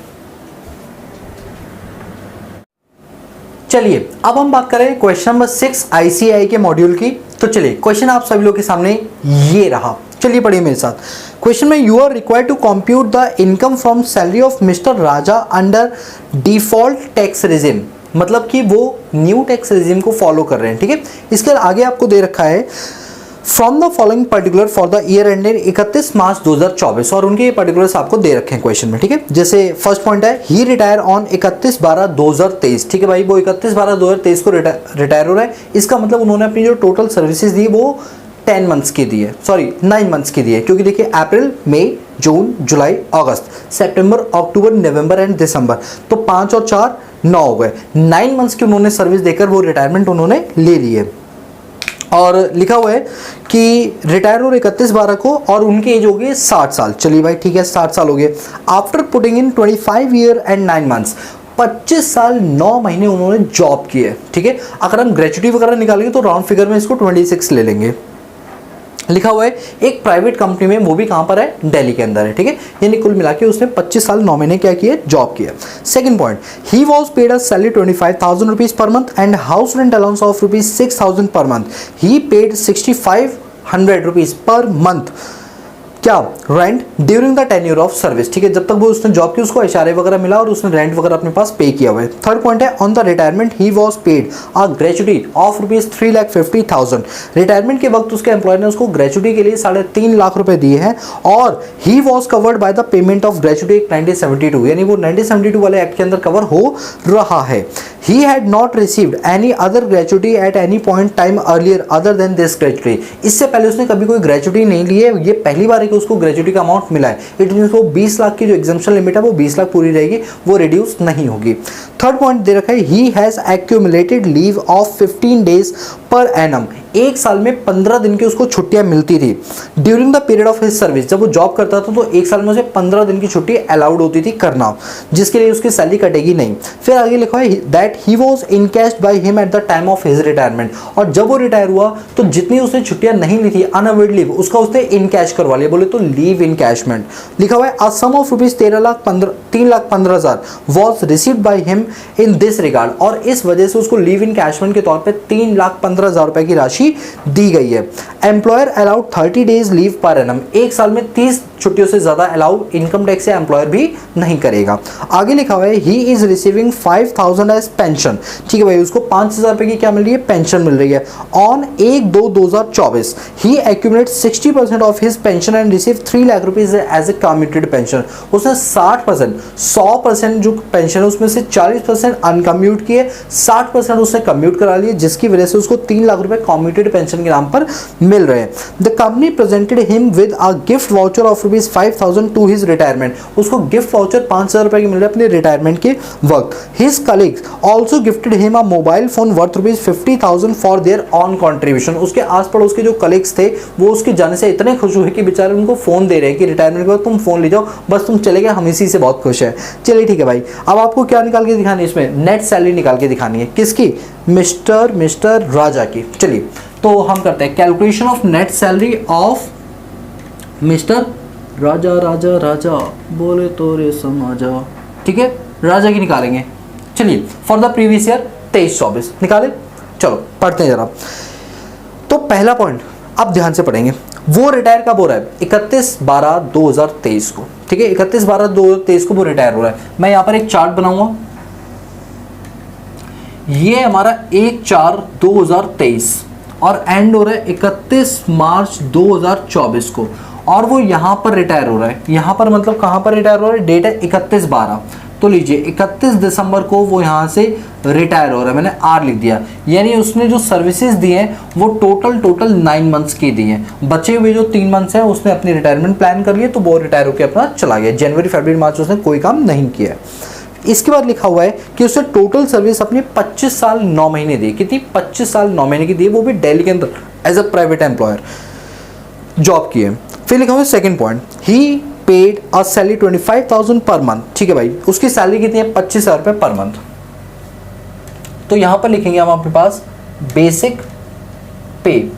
चलिए अब हम बात करें क्वेश्चन नंबर 6 आईसीआई के मॉड्यूल की। तो चलिए क्वेश्चन आप सभी लोग के सामने ये रहा, चलिए पढ़िए मेरे साथ। क्वेश्चन में, you are required to compute the income from salary of mister Raja under default tax regime, मतलब कि वो न्यू टैक्स रेजिम को फॉलो कर रहे हैं, ठीक है। इसके आगे आपको दे रखा है from the following particular for the year ended 31 मार्च 2024, और उनके ये पर्टिकुलर्स आपको दे रखे हैं क्वेश्चन में, ठीक है। जैसे फर्स्ट पॉइंट है, ही रिटायर ऑन 31/12/2023, ठीक है भाई, वो 31/12/2023 को रिटायर हो रहा है। इसका मतलब उन्होंने अपनी जो टोटल सर्विसेज दी वो 10 मंथ्स की दी है, सॉरी 9 मंथ्स की दी है, क्योंकि देखिए अप्रैल, मई, जून, जुलाई, अगस्त, सितंबर, अक्टूबर, नवंबर एंड दिसंबर, तो 5 और 4 9 हो गए। 9 मंथ्स की उन्होंने सर्विस देकर वो रिटायरमेंट उन्होंने ले ली है। और लिखा हुआ है कि रिटायर हो 31/12 को और उनकी एज हो गई 60 साल। चलिए भाई ठीक है, 60 साल हो गए। After putting in 25 year and 9 months, 25 साल 9 महीने उन्होंने जॉब की है, ठीक है। अगर हम ग्रेचुटी वगैरह निकालेंगे तो राउंड फिगर में इसको 26 ले लेंगे। लिखा हुआ है एक प्राइवेट कंपनी में, वो भी कहां पर है? दिल्ली के अंदर है, ठीक है। यानी कुल मिला के उसने 25 साल 9 महीने क्या किए? जॉब किया। Second point, he was paid a salary 25,000 rupees per month and house rent allowance of rupees 6,000 per month. He paid 6,500 rupees per month क्या? Rent during the tenure of service, ठीक है। जब तक वो उसने जॉब की उसको इशारे वगैरह मिला और उसने रेंट वगैरह अपने पास पे किया हुआ है। थर्ड पॉइंट है, on the retirement he was paid a gratuity of rupees 3,50,000। Retirement के वक्त उसके एम्प्लॉयर ने उसको ग्रेचुटी के लिए 3.5 लाख रुपए दिए हैं और he was covered by the payment of gratuity 1972, यानी वो 1972 वाले एक्ट के अंदर कवर हो रहा है। He had not received any other gratuity at any point time earlier other than this gratuity. इससे पहले उसने कभी कोई ग्रेचुटी नहीं ली है, ये पहली बार है कि उसको ग्रेचुटी का अमाउंट मिला है। इट मींस वो 20 लाख की जो एग्जम्पशन लिमिट है वो 20 लाख पूरी रहेगी, वो रिड्यूस नहीं होगी। थर्ड पॉइंट दे रखा है, he has accumulated leave of 15 days per annum. एक साल में 15 दिन की उसको छुट्टियां मिलती थी during the period of his service. जब वो जॉब करता था तो एक साल में उसे 15 दिन की छुट्टी अलाउड होती थी करना, जिसके लिए उसकी सैलरी कटेगी नहीं। फिर आगे लिखा है that he was encashed by him at the time of his retirement, और जब वो रिटायर हुआ तो जितनी उसने छुट्टियां नहीं ली थी अनअवेड लीव, उसका उसने इनकैश करवा लिया, बोले तो लीव इनकैशमेंट। लिखा हुआ है a sum of rupees 3,15,000 was received by him in this regard, और इस वजह से उसको लीव इनकैशमेंट के तौर पे 3,15,000 रुपए की राशि दी गई है। Employer allowed 30 days leave per annum, एक साल में 30 छुट्टियों से ज्यादा अलाउड इनकम टैक्स से एम्प्लॉयर भी नहीं करेगा। आगे लिखा हुआ है he is receiving 5,000 age pension, ठीक है भाई, उसको 5,000 रुपए की क्या मिल रही है? पेंशन मिल रही है। On 1/2/2024 he accumulate 60% of his pension and receive 3 lakh rupees as a commuted pension. उसने 60%, 100% जो पेंशन है उसमें से 40% अनकम्यूट किए, 60% उसने कम्यूट करा लिए, जिसकी वजह से उसको 3 लाख रुपए कम्यूटेड पेंशन के नाम पर मिल रहे हैं। The company presented him with a gift voucher of ₹5,000 to his retirement. उसको गिफ्ट वाउचर 5,000 रुपए की मिल रहा है अपने रिटायरमेंट के वक्त। His colleagues also gifted him a mobile phone worth ₹50,000 for their on contribution. उसके आस पड़ोस के जो कलीग्स थे वो उसके जाने से इतने खुश हुए कि बेचारे उनको फोन दे रहे हैं कि रिटायरमेंट के बाद तुम फोन ले जाओ, बस तुम चले गए, हम इसी से बहुत खुश है। चलिए ठीक है भाई, अब आपको क्या निकाल के दिखानी है, इसमें नेट सैलरी निकाल के दिखानी है। किसकी? मिस्टर राजा की। चलिए तो हम करते हैं calculation of net salary of mister Raja. Raja Raja बोले तो रे समाजा, ठीक है, राजा की निकालेंगे। चलिए फॉर द प्रीवियस ईयर 23-24 निकाले। चलो पढ़ते हैं जरा। तो पहला पॉइंट अब ध्यान से पढ़ेंगे, वो रिटायर कब हो रहा है? 31/12/2023 को, ठीक है, 31/12/2023 को वो रिटायर हो रहा है। मैं यहाँ पर एक चार्ट बनाऊंगा, ये हमारा 1/4/2023 और एंड हो रहा है 31 मार्च 2024 को, और वो यहाँ पर रिटायर हो रहा है। यहाँ पर मतलब कहाँ पर रिटायर हो रहा है? डेट है 31/12, तो लीजिए 31 दिसंबर को वो यहाँ से रिटायर हो रहा है। मैंने आर लिख दिया, यानी उसने जो सर्विसेज दी हैं वो टोटल 9 मंथ्स की दी हैं। बचे हुए जो 3 मंथ्स हैं उसने अपनी रिटायरमेंट प्लान कर लिया, तो वो रिटायर होकर अपना चला गया। जनवरी फरवरी मार्च उसने कोई काम नहीं किया। इसके बाद लिखा हुआ है कि उसने टोटल सर्विस अपनी 25 साल 9 महीने दी। कितनी? 25 साल 9 महीने की दी, वो भी दिल्ली के अंदर as a private employer job की है। फिर लिखा हुआ है second point, he paid a salary 25,000 per month. ठीक है भाई, उसकी सैलरी कितनी है? 25,000 रुपये पर मंथ। तो यहां पर लिखेंगे हम अपने पास बेसिक पे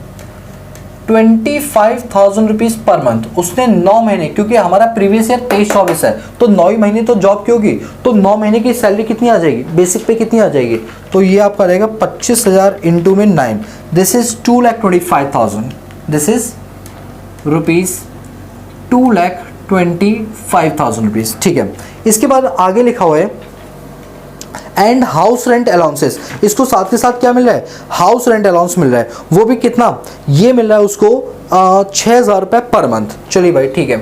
25,000 रुपीज पर मंथ। उसने 9 महीने, क्योंकि हमारा प्रीवियस ईयर 23-24 है तो 9 ही महीने तो जॉब की होगी, तो 9 महीने की सैलरी कितनी आ जाएगी? बेसिक पे कितनी आ जाएगी? तो ये आपका रहेगा 25,000 इंटू में 9, this is 2,25,000, this is rupees 2,25,000 rupees. ठीक है, इसके बाद आगे लिखा हुआ है एंड हाउस रेंट अलाउंसेस। इसको साथ के साथ क्या मिल रहा है? हाउस रेंट अलाउंस मिल रहा है, वो भी कितना? ये मिल रहा है उसको 6,000 रुपये पर मंथ। चलिए भाई ठीक है,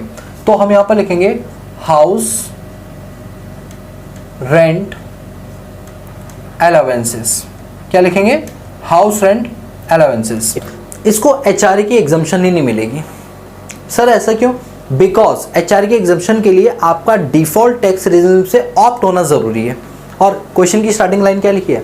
तो हम यहां पर लिखेंगे हाउस रेंट अलाउंसेस। क्या लिखेंगे? House rent allowances. इसको एचआरए की एग्जम्पशन ही नहीं मिलेगी। सर ऐसा क्यों? बिकॉज एचआरए की एग्जम्पशन के लिए आपका डिफॉल्ट टैक्स रेजिम से ऑप्ट होना जरूरी है। और क्वेश्चन की स्टार्टिंग लाइन क्या लिखी है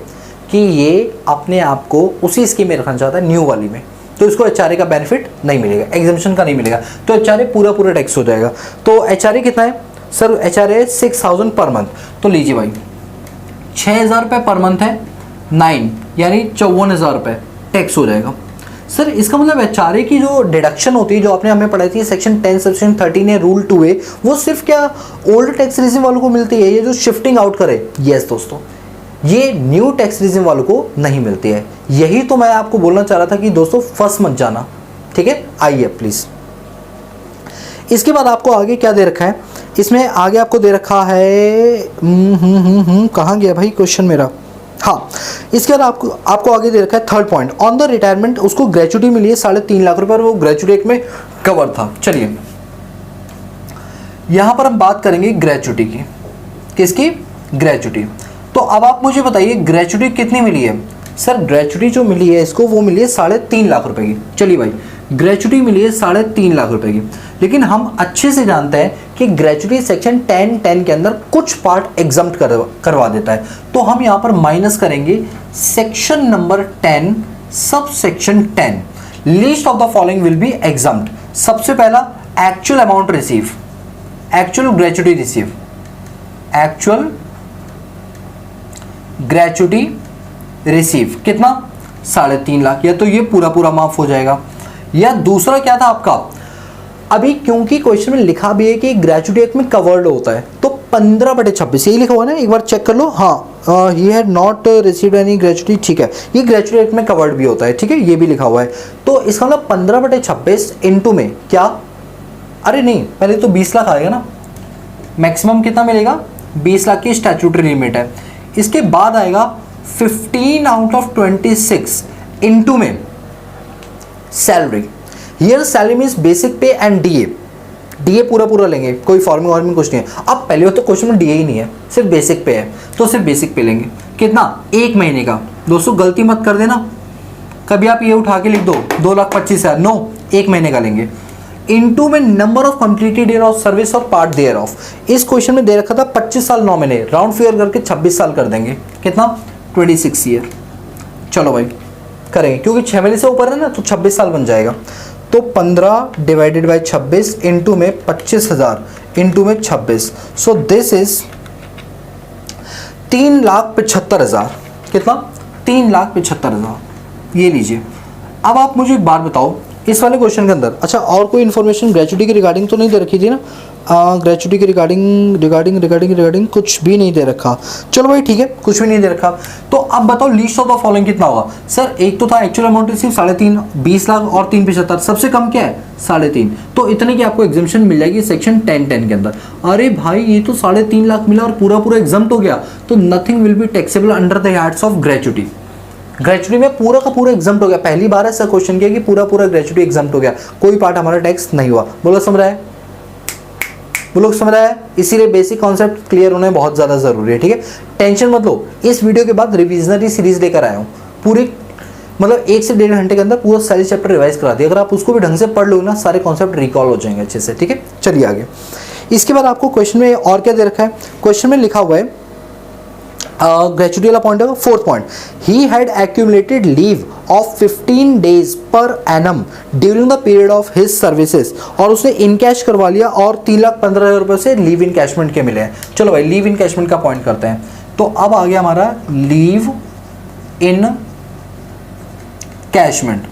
कि ये अपने आप को उसी स्कीम में रखना चाहता है, न्यू वाली में, तो इसको एचआरए का बेनिफिट नहीं मिलेगा, एग्जम्पशन का नहीं मिलेगा, तो एचआरए पूरा टैक्स हो जाएगा। तो एचआरए कितना है सर? HRA 6,000 per month. तो लीजिए भाई 6,000 रुपये पर मंथ है, 9 यानी 54,000 रुपये टैक्स हो जाएगा। सर इसका मतलब एचआरए की जो डिडक्शन होती है, जो आपने हमें पढ़ाई थी सेक्शन 10 सेक्शन 13 रूल 2A, वो सिर्फ क्या ओल्ड टैक्स रेजिम वालों को मिलती है, ये जो शिफ्टिंग आउट करे? यस दोस्तों, ये न्यू टैक्स रेजिम वालों को नहीं मिलती है। यही तो मैं आपको बोलना चाह रहा था कि दोस्तों फंस मत जाना। ठीक है, आइए प्लीज। इसके बाद आपको आगे क्या दे रखा है? इसमें आगे आपको दे रखा है कहाँ गया भाई क्वेश्चन मेरा? हाँ, इसके बाद आपको आगे दे रखा है third point, on the retirement उसको ग्रेचुटी मिली है 3.5 लाख रुपए, और वो ग्रेचुटी एक में कवर था। चलिए यहां पर हम बात करेंगे ग्रेचुटी की। किसकी? ग्रेचुटी। तो अब आप मुझे बताइए ग्रेचुटी कितनी मिली है? सर ग्रेचुटी जो मिली है इसको, वो मिली है 3.5 लाख रुपए की। चलिए भाई, ग्रेचुटी मिली है 3.5 लाख रुपए की, लेकिन हम अच्छे से जानते हैं कि ग्रेचुटी सेक्शन 10(10) के अंदर कुछ पार्ट एग्जम्प्ट करवा देता है। तो हम यहाँ पर माइनस करेंगे section number 10 sub section 10, list of the following will be exempt. सबसे पहला actual amount receive, actual gratuity receive, actual gratuity receive कितना? 3.5 लाख, या तो ये पूरा माफ हो जाएगा। या दूसरा क्या था आपका? अभी क्योंकि क्वेश्चन में लिखा भी है कि ग्रेचुटी एक्ट में कवर्ड होता है, तो 15/26 यही लिखा हुआ है ना, एक बार चेक कर लो। हाँ, he had not received any gratuity, ठीक है, ये ग्रेचुटी एक्ट में कवर्ड भी होता है, ठीक है, ये भी लिखा हुआ है। तो इसका मतलब 15/26 इंटू में क्या? अरे नहीं, पहले तो 20 लाख आएगा ना, मैक्सिमम कितना मिलेगा? 20 लाख की स्टैट्यूटरी लिमिट है। इसके बाद आएगा 15/26 इंटू में salary. Here salary means basic पे एंड डीए, डीए पूरा पूरा लेंगे, कोई फॉर्मिंग वॉर्मिंग कुछ नहीं है। अब पहले तो क्वेश्चन में डीए ही नहीं है, सिर्फ बेसिक पे है, तो सिर्फ बेसिक पे लेंगे। कितना? 1 महीने का। दोस्तों गलती मत कर देना, कभी आप ये उठा के लिख दो 2,25,000, नो, 1 महीने का लेंगे। इनटू में number of completed year of service और पार्ट देयर ऑफ। इस क्वेश्चन में दे रखा था 25 साल 9 महीने, राउंड फिगर करके 26 साल कर देंगे। कितना? 26 ईयर। चलो भाई करेंगे, क्योंकि 6 महीने से ऊपर है ना, तो 26 साल बन जाएगा। तो 15 डिवाइडेड बाई 26 इंटू में 25,000 इंटू में 26, सो दिस इज 3,75,000। कितना? 3,75,000। ये लीजिए। अब आप मुझे एक बात बताओ, इस वाले क्वेश्चन के अंदर, अच्छा और कोई इन्फॉर्मेशन ग्रेचुटी के रिगार्डिंग तो नहीं दे रखी थी ना? ग्रेचुटी के रिगार्डिंग कुछ भी नहीं दे रखा। चलो भाई ठीक है, कुछ भी नहीं दे रखा। तो अब बताओ लीस्ट ऑफ द फॉलोइंग कितना होगा? सर एक तो था एक्चुअल अमाउंट रिसीव 3.5, 20 लाख और 3,75,000, सबसे कम क्या है? 3.5। तो इतने की आपको एग्जाम्पशन मिल जाएगी सेक्शन 10(10) के अंदर। अरे भाई ये तो 3.5 लाख मिला और पूरा पूरा एग्जाम्प्ट हो गया, तो nothing will be taxable under the heads of gratuity. Gratuity में पूरा का पूरा एग्जाम्प्ट हो गया। पहली बार ऐसा क्वेश्चन किया कि पूरा पूरा ग्रेचुटी एग्जाम्प्ट हो गया, कोई पार्ट हमारा टैक्स नहीं हुआ। बोलो समझ रहा है? बोलो समझ रहा है? इसीलिए बेसिक कॉन्सेप्ट क्लियर होना बहुत ज़्यादा ज़रूरी है, ठीक है? टेंशन मत लो, इस वीडियो के बाद रिविजनरी सीरीज लेकर आया हूँ पूरी, मतलब 1 से 1.5 घंटे के अंदर पूरा सारे चैप्टर रिवाइज करा दिया। अगर आप उसको भी ढंग से पढ़ लो ना, सारे कॉन्सेप्ट रिकॉल हो जाएंगे अच्छे से, ठीक है? चलिए आगे। इसके बाद आपको क्वेश्चन में और क्या दे रखा है? क्वेश्चन में लिखा हुआ है ग्रेचुटी वाला पॉइंट है 4th point, he had accumulated leave of 15 days per annum during the period of his services, और उसने इनकैश करवा लिया और 3,15,000 रुपये से लीव इनकैशमेंट के मिले हैं। चलो भाई लीव इनकैशमेंट का पॉइंट करते हैं। तो अब आ गया हमारा लीव इन कैशमेंट।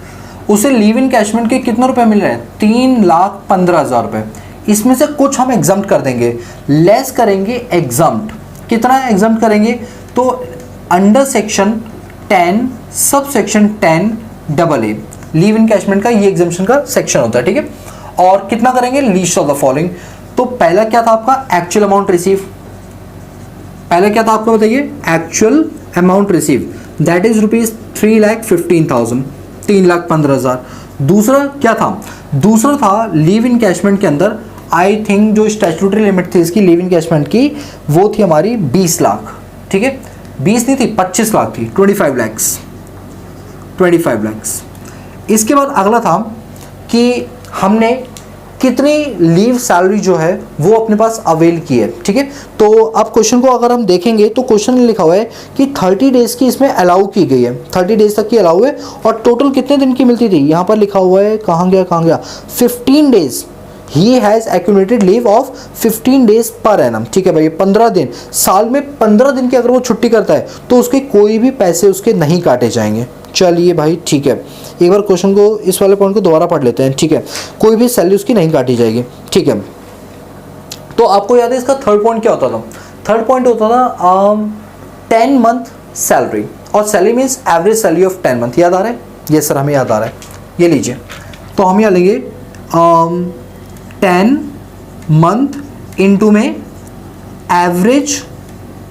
उसे लीव इन कैशमेंट के कितने रुपए मिल रहे हैं? 3,15,000 रुपये। इसमें से कुछ हम एग्जाम्प्ट कर देंगे, लेस करेंगे एग्जाम्प्ट। कितना एग्जाम्प्ट करेंगे? तो under section 10 sub section 10AA leave इन कैशमेंट का ये एग्जाम्पशन का सेक्शन होता है, ठीक है? और कितना करेंगे? Least of the following. तो पहला क्या था आपका? Actual amount receive. पहला क्या था आपको बताइए? Actual amount receive, that is ₹3,15,000, 3,15,000। दूसरा क्या था? दूसरा था लीव इन कैशमेंट के अंदर, आई थिंक जो स्टैट्यूटरी लिमिट थी इसकी लीव इन कैशमेंट की, वो थी हमारी 20 लाख, ठीक है? 20 नहीं थी, 25 लाख थी, 25 lakhs। इसके बाद अगला था कि हमने कितनी लीव सैलरी जो है वो अपने पास अवेल की है, ठीक है? तो अब क्वेश्चन को अगर हम देखेंगे तो क्वेश्चन में लिखा हुआ है कि 30 डेज की इसमें अलाउ की गई है, 30 डेज तक की अलाउ है, और टोटल कितने दिन की मिलती थी? यहाँ पर लिखा हुआ है, कहाँ गया 15 days. He has accumulated leave of 15 days per annum, ठीक है भाई? 15 दिन, साल में 15 दिन की अगर वो छुट्टी करता है तो उसके कोई भी पैसे उसके नहीं काटे जाएंगे। चलिए भाई ठीक है, एक बार क्वेश्चन को, इस वाले पॉइंट को दोबारा पढ़ लेते हैं, ठीक है? कोई भी सैलरी उसकी नहीं काटी जाएगी, ठीक है? तो आपको याद है इसका 3rd पॉइंट क्या होता था? 3rd पॉइंट होता था 10 मंथ सैलरी, और salary means average salary of 10 month. याद आ रहा है? ये सर हमें याद आ रहा है, ये लीजिए। तो हम यहाँ लेंगे 10 मंथ इंटू में एवरेज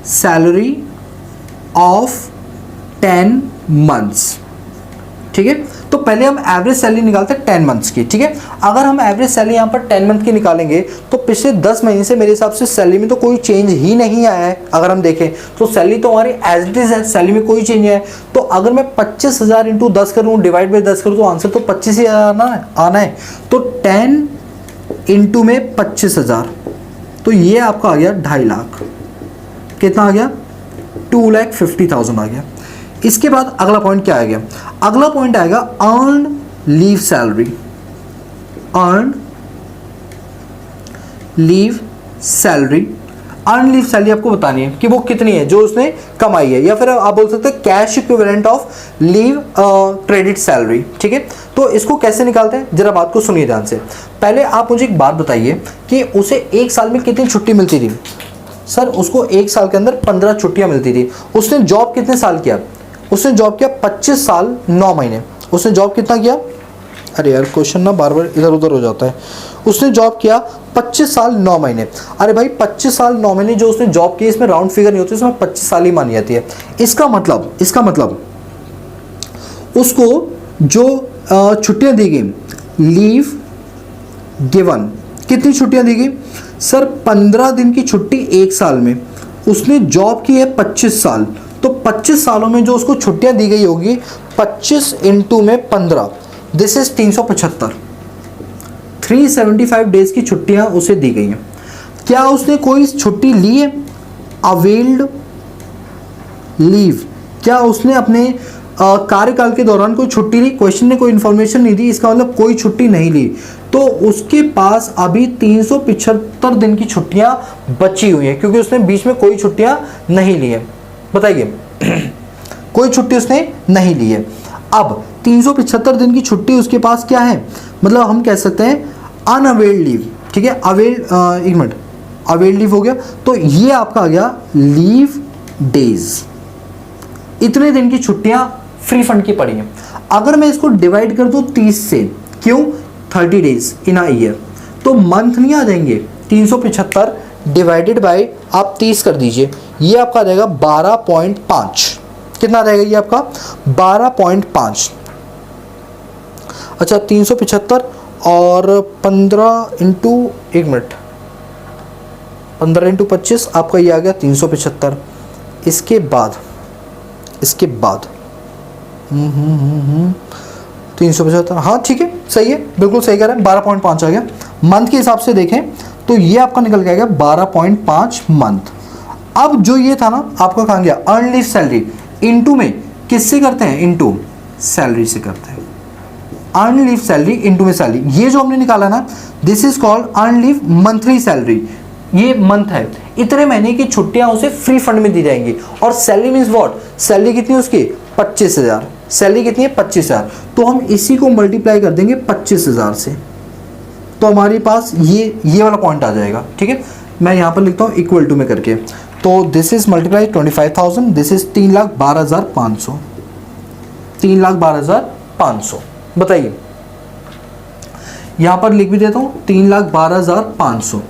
सैलरी ऑफ 10 मंथ्स, ठीक है? तो पहले हम एवरेज सैलरी निकालते हैं 10 मंथ्स की, ठीक है? अगर हम एवरेज सैलरी यहाँ पर 10 मंथ की निकालेंगे तो पिछले 10 महीने से मेरे हिसाब से सैलरी में तो कोई चेंज ही नहीं आया है। अगर हम देखें तो सैलरी तो हमारी एज इट इज है, सैलरी में कोई चेंज नहीं है। तो अगर मैं 25,000 इंटू 10 करूँ, डिवाइड बाई 10 करूँ, तो आंसर तो 25 ही आना है। तो 10 इंटू में 25,000, तो ये आपका आ गया 2.5 लाख। कितना आ गया? 2,50,000 आ गया। इसके बाद अगला पॉइंट क्या आ गया? अगला पॉइंट आएगा earn leave salary. Earn leave salary, earn leave salary आपको बतानी है कि वो कितनी है जो उसने कमाई है, या फिर आप बोल सकते हैं cash equivalent of leave credit salary, ठीक है? तो इसको कैसे निकालते हैं, जरा बात को सुनिए ध्यान से। पहले आप मुझे एक बात बताइए कि उसे 1 साल में कितनी छुट्टी मिलती थी? सर उसको 1 साल के अंदर 15 छुट्टियां मिलती थी। उसने जॉब कितने साल किया? उसने जॉब किया 25 साल 9 महीने। उसने जॉब कितना किया? अरे यार क्वेश्चन ना बार बार इधर उधर हो जाता है। उसने जॉब किया 25 साल 9 महीने। अरे भाई 25 साल 9 महीने जो उसने जॉब की, इसमें राउंड फिगर नहीं होती, इसमें 25 साल ही मानी जाती है। इसका मतलब उसको जो छुट्टियां दी गई, लीव गिवन, कितनी छुट्टियां दी गई सर? 15 दिन की छुट्टी एक साल में। उसने जॉब की है 25 साल, तो 25 सालों में जो उसको छुट्टियां दी गई होगी 25 इंटू में 15, दिस इज 375। 375 डेज की छुट्टियां उसे दी गई हैं। क्या उसने कोई छुट्टी ली है? Availed leave. क्या उसने अपने कार्यकाल के दौरान कोई छुट्टी ली? क्वेश्चन ने कोई इन्फॉर्मेशन नहीं दी, इसका मतलब कोई छुट्टी नहीं ली। तो उसके पास अभी 375 दिन की छुट्टियां बची हुई हैं, क्योंकि उसने बीच में कोई छुट्टियां नहीं ली है। बताइए कोई छुट्टी उसने नहीं ली है। अब 375 दिन की छुट्टी उसके पास क्या है? मतलब हम कह सकते हैं अनअवेल्ड लीव। ठीक है, अवेल्ड, एक मिनट, अवेल्ड लीव हो गया, तो ये आपका आ गया लीव डेज। इतने दिन की छुट्टियां फ्री फंड की पड़ी हैं। अगर मैं इसको डिवाइड कर दूं 30 से, क्यों? 30 डेज इन अ ईयर, तो मंथ नहीं आ जाएंगे। 375 डिवाइडेड बाय आप 30 कर दीजिए, ये आपका आ जाएगा 12.5। कितना आ जाएगा ये आपका? 12.5। अच्छा, 375 और 15 इंटू, एक मिनट, 15 इंटू 25 आपका ये आ गया 375। इसके बाद 375, हाँ ठीक है, सही है, बिल्कुल सही कह रहे हैं, 12.5 आ गया। मंथ के हिसाब से देखें तो ये आपका निकल के आएगा 12.5 मंथ। अब जो ये था ना आपका कहाँ गया? अर्न लीव सैलरी इंटू में किससे करते हैं? इंटू सैलरी से करते हैं। अर्न लीव सैलरी इंटू में सैलरी, ये जो हमने निकाला ना, this is called earn leave monthly salary. ये मंथ है, इतने महीने की छुट्टियां उसे फ्री फंड में दी जाएंगी। और सैलरी मीन्स व्हाट? सैलरी कितनी है उसकी? 25,000। सैलरी कितनी है? 25,000। तो हम इसी को मल्टीप्लाई कर देंगे 25,000 से, तो हमारे पास ये वाला पॉइंट आ जाएगा। ठीक है, मैं यहाँ पर लिखता हूँ इक्वल टू में करके, तो this is multiply 25,000, this is 3,12,500। 3,12,500। बताइए, यहाँ पर लिख भी देता हूँ 3,12,500।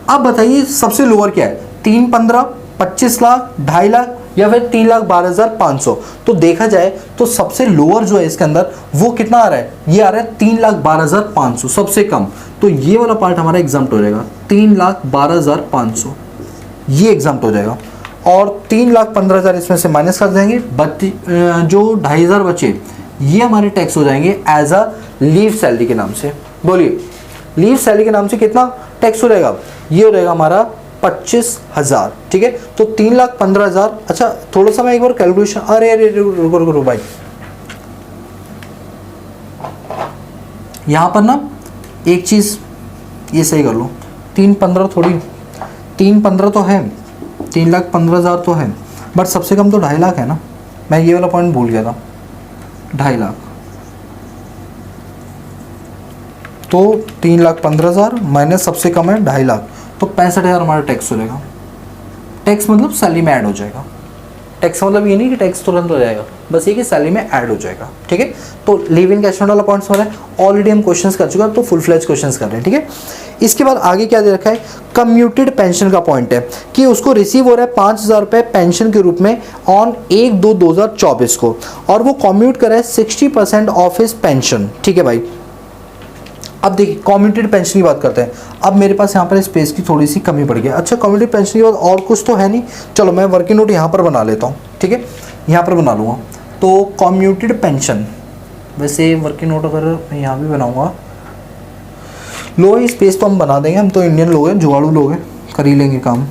अब बताइए सबसे लोअर क्या है? 3,15, 25 लाख, 2.5 लाख, या फिर 3,12,500। तो देखा जाए तो सबसे लोअर जो है इसके अंदर वो कितना आ रहा है? ये आ रहा है 3,12,500, सबसे कम। तो ये वाला पार्ट हमारा एग्जाम्प्ट हो जाएगा, 3,12,500 ये एग्जाम्प्ट हो जाएगा। और 3,15,000 इसमें से माइनस कर देंगे, जो 2,500 बचे ये हमारे टैक्स हो जाएंगे एज अ लीव सैलरी के नाम से। बोलिए, लीव सैलरी के नाम से कितना टैक्स हो जाएगा? ये हो जाएगा हमारा 25,000। ठीक है, तो 3,15,000। अच्छा, थोड़ा सा मैं एक बार कैलकुलेशन, अरे रुको भाई, यहां पर ना एक चीज ये सही कर लो। 3,15 थोड़ी, 3,15 तो है, 3,15,000 तो है, बट सबसे कम तो 2.5 लाख है ना। मैं ये वाला पॉइंट भूल गया था, 2.5 लाख। तो 3,15,000 माइनस सबसे कम है 2.5 लाख, तो 65,000 हमारा टैक्स हो जाएगा। टैक्स मतलब सैलरी में ऐड हो जाएगा। टैक्स मतलब ये नहीं कि टैक्स तुरंत हो जाएगा, बस ये कि सैलरी में ऐड हो जाएगा। ठीक है, तो लिव इन कैशमेंट वाला पॉइंट्स हो रहा है। ऑलरेडी हम क्वेश्चंस कर चुके हैं, तो फुल फ्लेज क्वेश्चंस कर रहे हैं। ठीक है, इसके बाद आगे क्या दे रखा है? कम्यूटेड पेंशन का पॉइंट है कि उसको रिसीव हो रहा है 5,000 रुपये पेंशन के रूप में ऑन 1/2/2024 को, और वो कम्यूट कर रहा है 60% ऑफ हिज पेंशन। ठीक है भाई, अब देखिए कम्यूटेड पेंशन की बात करते हैं। अब मेरे पास यहाँ पर स्पेस की थोड़ी सी कमी पड़ गई। अच्छा, कम्यूटेड पेंशन के बाद और कुछ तो है नहीं, चलो मैं वर्किंग नोट यहाँ पर बना लेता हूँ। ठीक है, यहाँ पर बना लूँगा। तो कम्यूटेड पेंशन, वैसे वर्किंग नोट अगर मैं यहाँ भी बनाऊँगा, लो ये स्पेस तो हम बना देंगे, हम तो इंडियन लोग हैं, जुगाड़ू लोग हैं, कर ही लेंगे काम।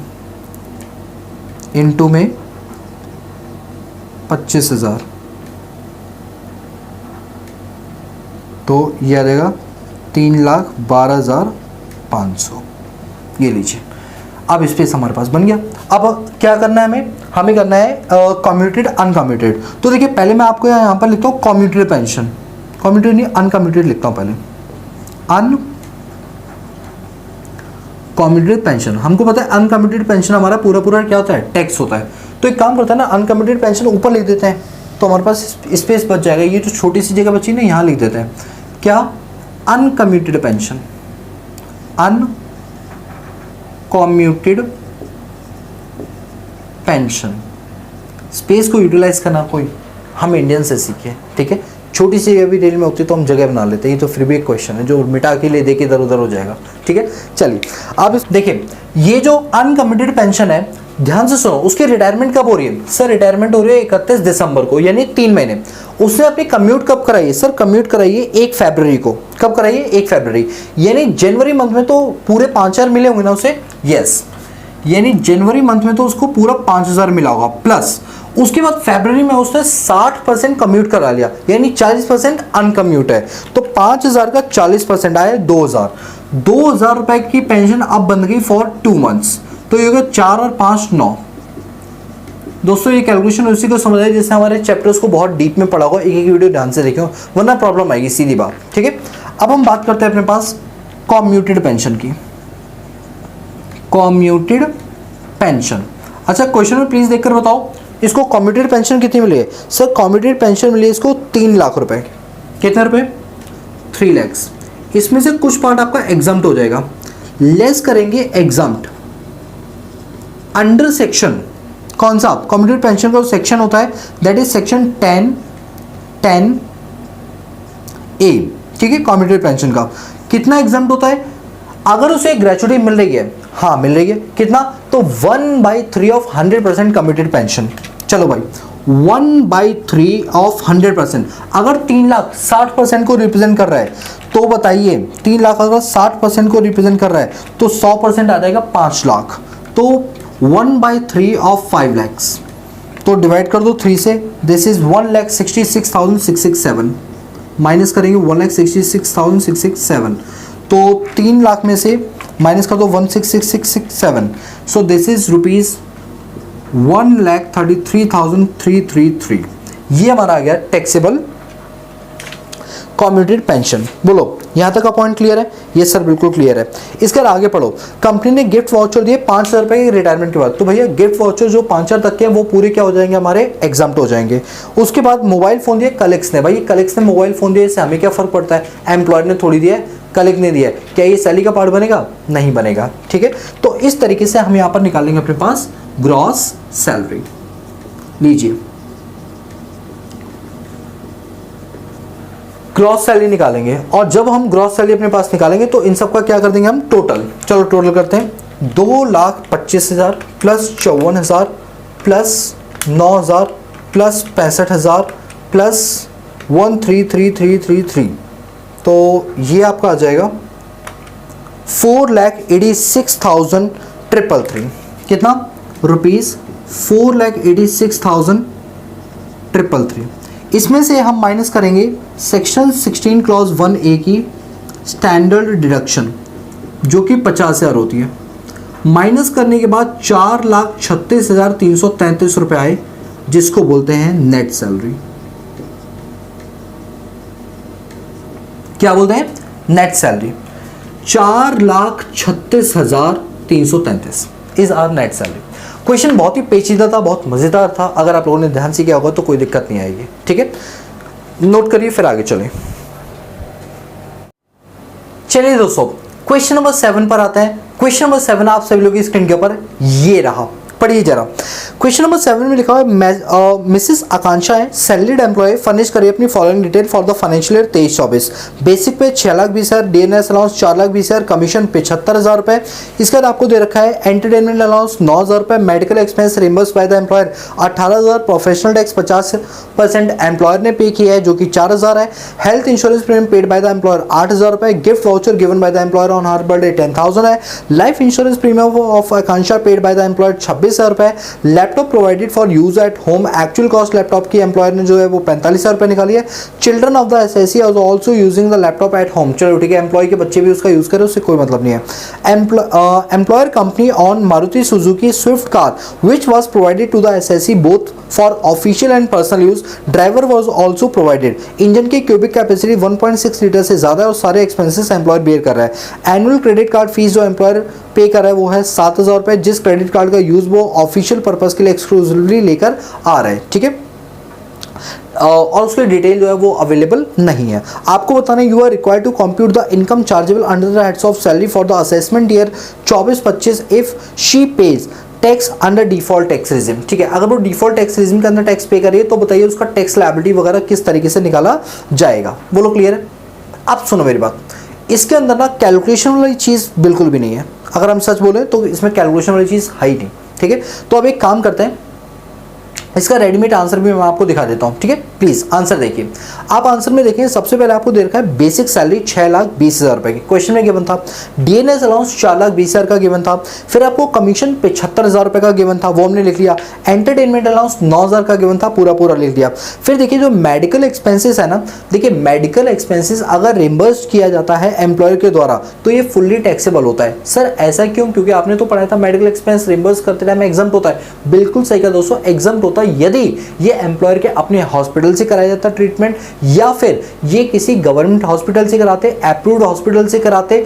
इनटू में 25,000, तो ये आ जाएगा 3,12,500। ये लीजिए, अब स्पेस हमारे पास बन गया। अब क्या करना है हमें करना है कम्यूटेड अनकम्यूटेड। तो देखिए, पहले मैं आपको यहाँ पर लिखता हूँ कम्यूटेड पेंशन, कम्यूटेड नहीं अनकम्यूटेड लिखता हूँ पहले। अनकम्यूटेड पेंशन, हमको पता है अनकम्यूटेड पेंशन हमारा पूरा क्या होता है? टैक्स होता है। तो एक काम करता है ना, अनकम्यूटेड पेंशन ऊपर लिख देते हैं, तो हमारे पास स्पेस बच जाएगा। ये जो छोटी सी जगह बची ना, यहाँ लिख देते हैं क्या? Uncommuted pension, uncommuted pension. Space को यूटिलाइज करना कोई हम इंडियन से सीखे। ठीक है, छोटी सी जगह भी रेल में होती तो हम जगह बना लेते, ये तो फिर भी एक क्वेश्चन है जो मिटा के ले दे के इधर उधर हो जाएगा। ठीक है, चलिए अब देखिए ये जो अनकमिटेड पेंशन है, ध्यान से सुनो, उसकी रिटायरमेंट कब हो रही है? सर रिटायरमेंट हो रही है 31 दिसंबर को, यानी 3 महीने। उसने अपनी कम्यूट कब कराई है? सर कम्यूट कराई है 1 फरवरी को। कब कराई है? 1 फरवरी, यानी जनवरी मंथ में तो पूरे 5000 मिले होंगे ना उसे। यस, यानी जनवरी मंथ में तो उसको पूरा 5000 मिला होगा, प्लस उसके बाद फरवरी में उसने 60% कम्यूट करा लिया, यानी 40% अनकम्यूट है। तो 5000 का 40% आया 2000 रुपए की पेंशन अब बन गई फॉर 2 मंथ्स। तो ये होगा 4 और 5 9। दोस्तों ये कैलकुलेशन उसी को समझ आए जैसे हमारे चैप्टर्स को बहुत डीप में पढ़ा होगा, एक एक वीडियो ध्यान से देखो वरना प्रॉब्लम आएगी, सीधी बात। ठीक है, अब हम बात करते हैं अपने पास कम्यूटेड पेंशन की। कम्यूटेड पेंशन, अच्छा क्वेश्चन में प्लीज देखकर बताओ इसको कम्यूटेड पेंशन कितनी मिली है? सर कम्यूटेड पेंशन मिली है इसको 3 लाख रुपए। कितने रुपए? 3 लाख। इसमें से कुछ पार्ट आपका एग्जाम्प्ट हो जाएगा, लेस करेंगे एग्जाम्प्ट अंडर सेक्शन कौन सा? कम्यूटेड पेंशन का सेक्शन होता है दैट इज सेक्शन 10 ए। ठीक है, कम्यूटेड पेंशन का कितना एग्जाम्प्ट होता है? अगर उसे ग्रेचुइटी मिल रही है, हाँ मिल रही है, कितना? तो 1/3 ऑफ 100% कम्यूटेड पेंशन। चलो भाई 1/3 ऑफ 100%, अगर 3 लाख 60% को रिप्रेजेंट कर रहा है तो बताइए 3 लाख अगर 60% को रिप्रेजेंट कर रहा है तो 100% आ जाएगा 5 लाख। तो 1/3 ऑफ 5 lakhs, तो डिवाइड कर दो 3 से, दिस इज 1,66,667, माइनस करेंगे 1,66,667, तो 3 लाख में से माइनस कर दो 166,667, सो दिस इज रुपीज 1,33,333। ये हमारा आ गया टैक्सेबल कम्यूटेड पेंशन। बोलो यहाँ तक का पॉइंट क्लियर है? ये सर बिल्कुल क्लियर है। इसके बाद आगे पढ़ो, कंपनी ने गिफ्ट वाउचर दिए 5,000 रुपए के रिटायरमेंट के बाद, तो भैया गिफ्ट वाउचर जो 5,000 तक के हैं वो पूरे क्या हो जाएंगे? हमारे एग्जाम्प्ट हो जाएंगे। उसके बाद मोबाइल फोन दिए कलेक्स ने, भाई कलेक्स ने मोबाइल फोन दिए, इससे हमें क्या फर्क पड़ता है? एम्प्लॉयर ने थोड़ी दिया है, कलेक्ट ने दिया है, क्या ये सैलरी का पार्ट बनेगा? नहीं बनेगा। ठीक है, तो इस तरीके से हम यहाँ पर निकालेंगे अपने पास ग्रॉस सैलरी। लीजिए ग्रॉस सैलरी निकालेंगे, और जब हम ग्रॉस सैलरी अपने पास निकालेंगे तो इन सब का क्या कर देंगे हम? टोटल। चलो टोटल करते हैं, 2,25,000 प्लस 54,000 प्लस 9,000 प्लस 65,000 प्लस 1,33,333, तो ये आपका आ जाएगा 4,86,333। कितना? रुपीज 4,86,333। इसमें से हम माइनस करेंगे सेक्शन 16 क्लॉज 1A की स्टैंडर्ड डिडक्शन जो कि 50,000 होती है। माइनस करने के बाद 4,36,333 रुपए आए, जिसको बोलते हैं नेट सैलरी। क्या बोलते हैं? Net salary. 4,36,333 is our net salary. Question बहुत ही पेचीदा था, बहुत मजेदार था, अगर आप लोगों ने ध्यान से किया होगा तो कोई दिक्कत नहीं आएगी। ठीक है, नोट करिए फिर आगे चलें। चलिए दोस्तों क्वेश्चन नंबर 7 पर आते हैं। क्वेश्चन नंबर 7 आप सभी लोग की स्क्रीन के ऊपर ये रहा, पढ़िए जरा। क्वेश्चन नंबर 7 में लिखा है मिसेस आकांक्षा है सैलरीड एम्प्लॉय, फर्निश करिए अपनी following detail for the financial year 23-24। Basic पे 6,20,000, डीएनएस अलाउंस 4,20,000, कमीशन 75,000 रुपए। इसके बाद आपको दे रखा है एंटरटेनमेंट अलाउंस 9,000 रुपए, medical expense reimburse bye the employer 18,000, professional tax 50% employer ने पे किया है जो कि 4,000 है, health insurance premium paid by the employer 8,000 रुपए, gift voucher given by the employer on her birthday 10,000 है, life insurance premium of Akanksha paid by the employer 26,000 रुपए, laptop provided for use at home, actual cost laptop की employer ने जो है वो 45,000 रुपए निकाली है। Children of the assessee are also using the laptop at home, चलो ठीक है, एम्प्लॉय के बच्चे भी उसका यूज करें, उससे कोई मतलब नहीं है। Employer company on Maruti Suzuki Swift car which was provided to the assessee both for official and personal use, driver was also provided. Engine की क्यूबिक कैपेसिटी 1.6 लीटर से ज्यादा है और सारे एक्सपेंसेस एम्प्लॉयर बेयर कर रहा है। एनुअल क्रेडिट कार्ड फीस जो एम्प्लॉयर पे कर रहा है वो है 7,000 रुपए, जिस क्रेडिट कार्ड का यूज वो ऑफिशियल पर्पस के लिए एक्सक्लूसिवली लेकर आ रहा है। ठीक है, और उसकी डिटेल जो है वो अवेलेबल नहीं है। आपको बताना you are required to compute the income chargeable under the heads of salary for the assessment year 24-25 if she pays tax under default tax regime, ठीक है। अगर वो डिफॉल्ट टैक्स रिजिम के अंदर टैक्स पे करिए तो बताइए उसका टैक्स लायबिलिटी वगैरह किस तरीके से निकाला जाएगा। बोलो क्लियर है? अब सुनो मेरी बात, इसके अंदर ना कैलकुलेशन वाली चीज़ बिल्कुल भी नहीं है। अगर हम सच बोले तो इसमें कैलकुलेशन वाली चीज़ है ही नहीं, ठीक है। तो अब एक काम करते हैं, इसका रेडीमेड आंसर भी मैं आपको दिखा देता हूँ, ठीक है। प्लीज आंसर देखिए। आप आंसर में देखिए, सबसे पहले आपको दे रखा है बेसिक सैलरी 6,20,000 रुपए की, क्वेश्चन में गिवन था। डीएनएस अलाउंस 4,20,000 का गिवन था। फिर आपको कमीशन 75,000 रुपए का गिवन था, वो हमने लिख लिया। एंटरटेनमेंट अलाउंस 9,000 का गिवन था, पूरा पूरा लिख दिया। फिर देखिए जो मेडिकल एक्सपेंसेस है ना, देखिए मेडिकल एक्सपेंसेस अगर रिम्बर्स किया जाता है एम्प्लॉयर के द्वारा तो ये फुल्ली टैक्सेबल होता है। सर ऐसा क्यों? क्योंकि आपने तो पढ़ा था मेडिकल एक्सपेंस रिम्बर्स करते टाइम एग्जम्प्ट होता है। बिल्कुल सही कहा दोस्तों, एग्जम्प्ट होता है यदि ये एम्प्लॉयर के अपने हॉस्पिटल से कराया जाता ट्रीटमेंट, या फिर ये किसी गवर्नमेंट हॉस्पिटल से कराते, अप्रूव्ड हॉस्पिटल से कराते,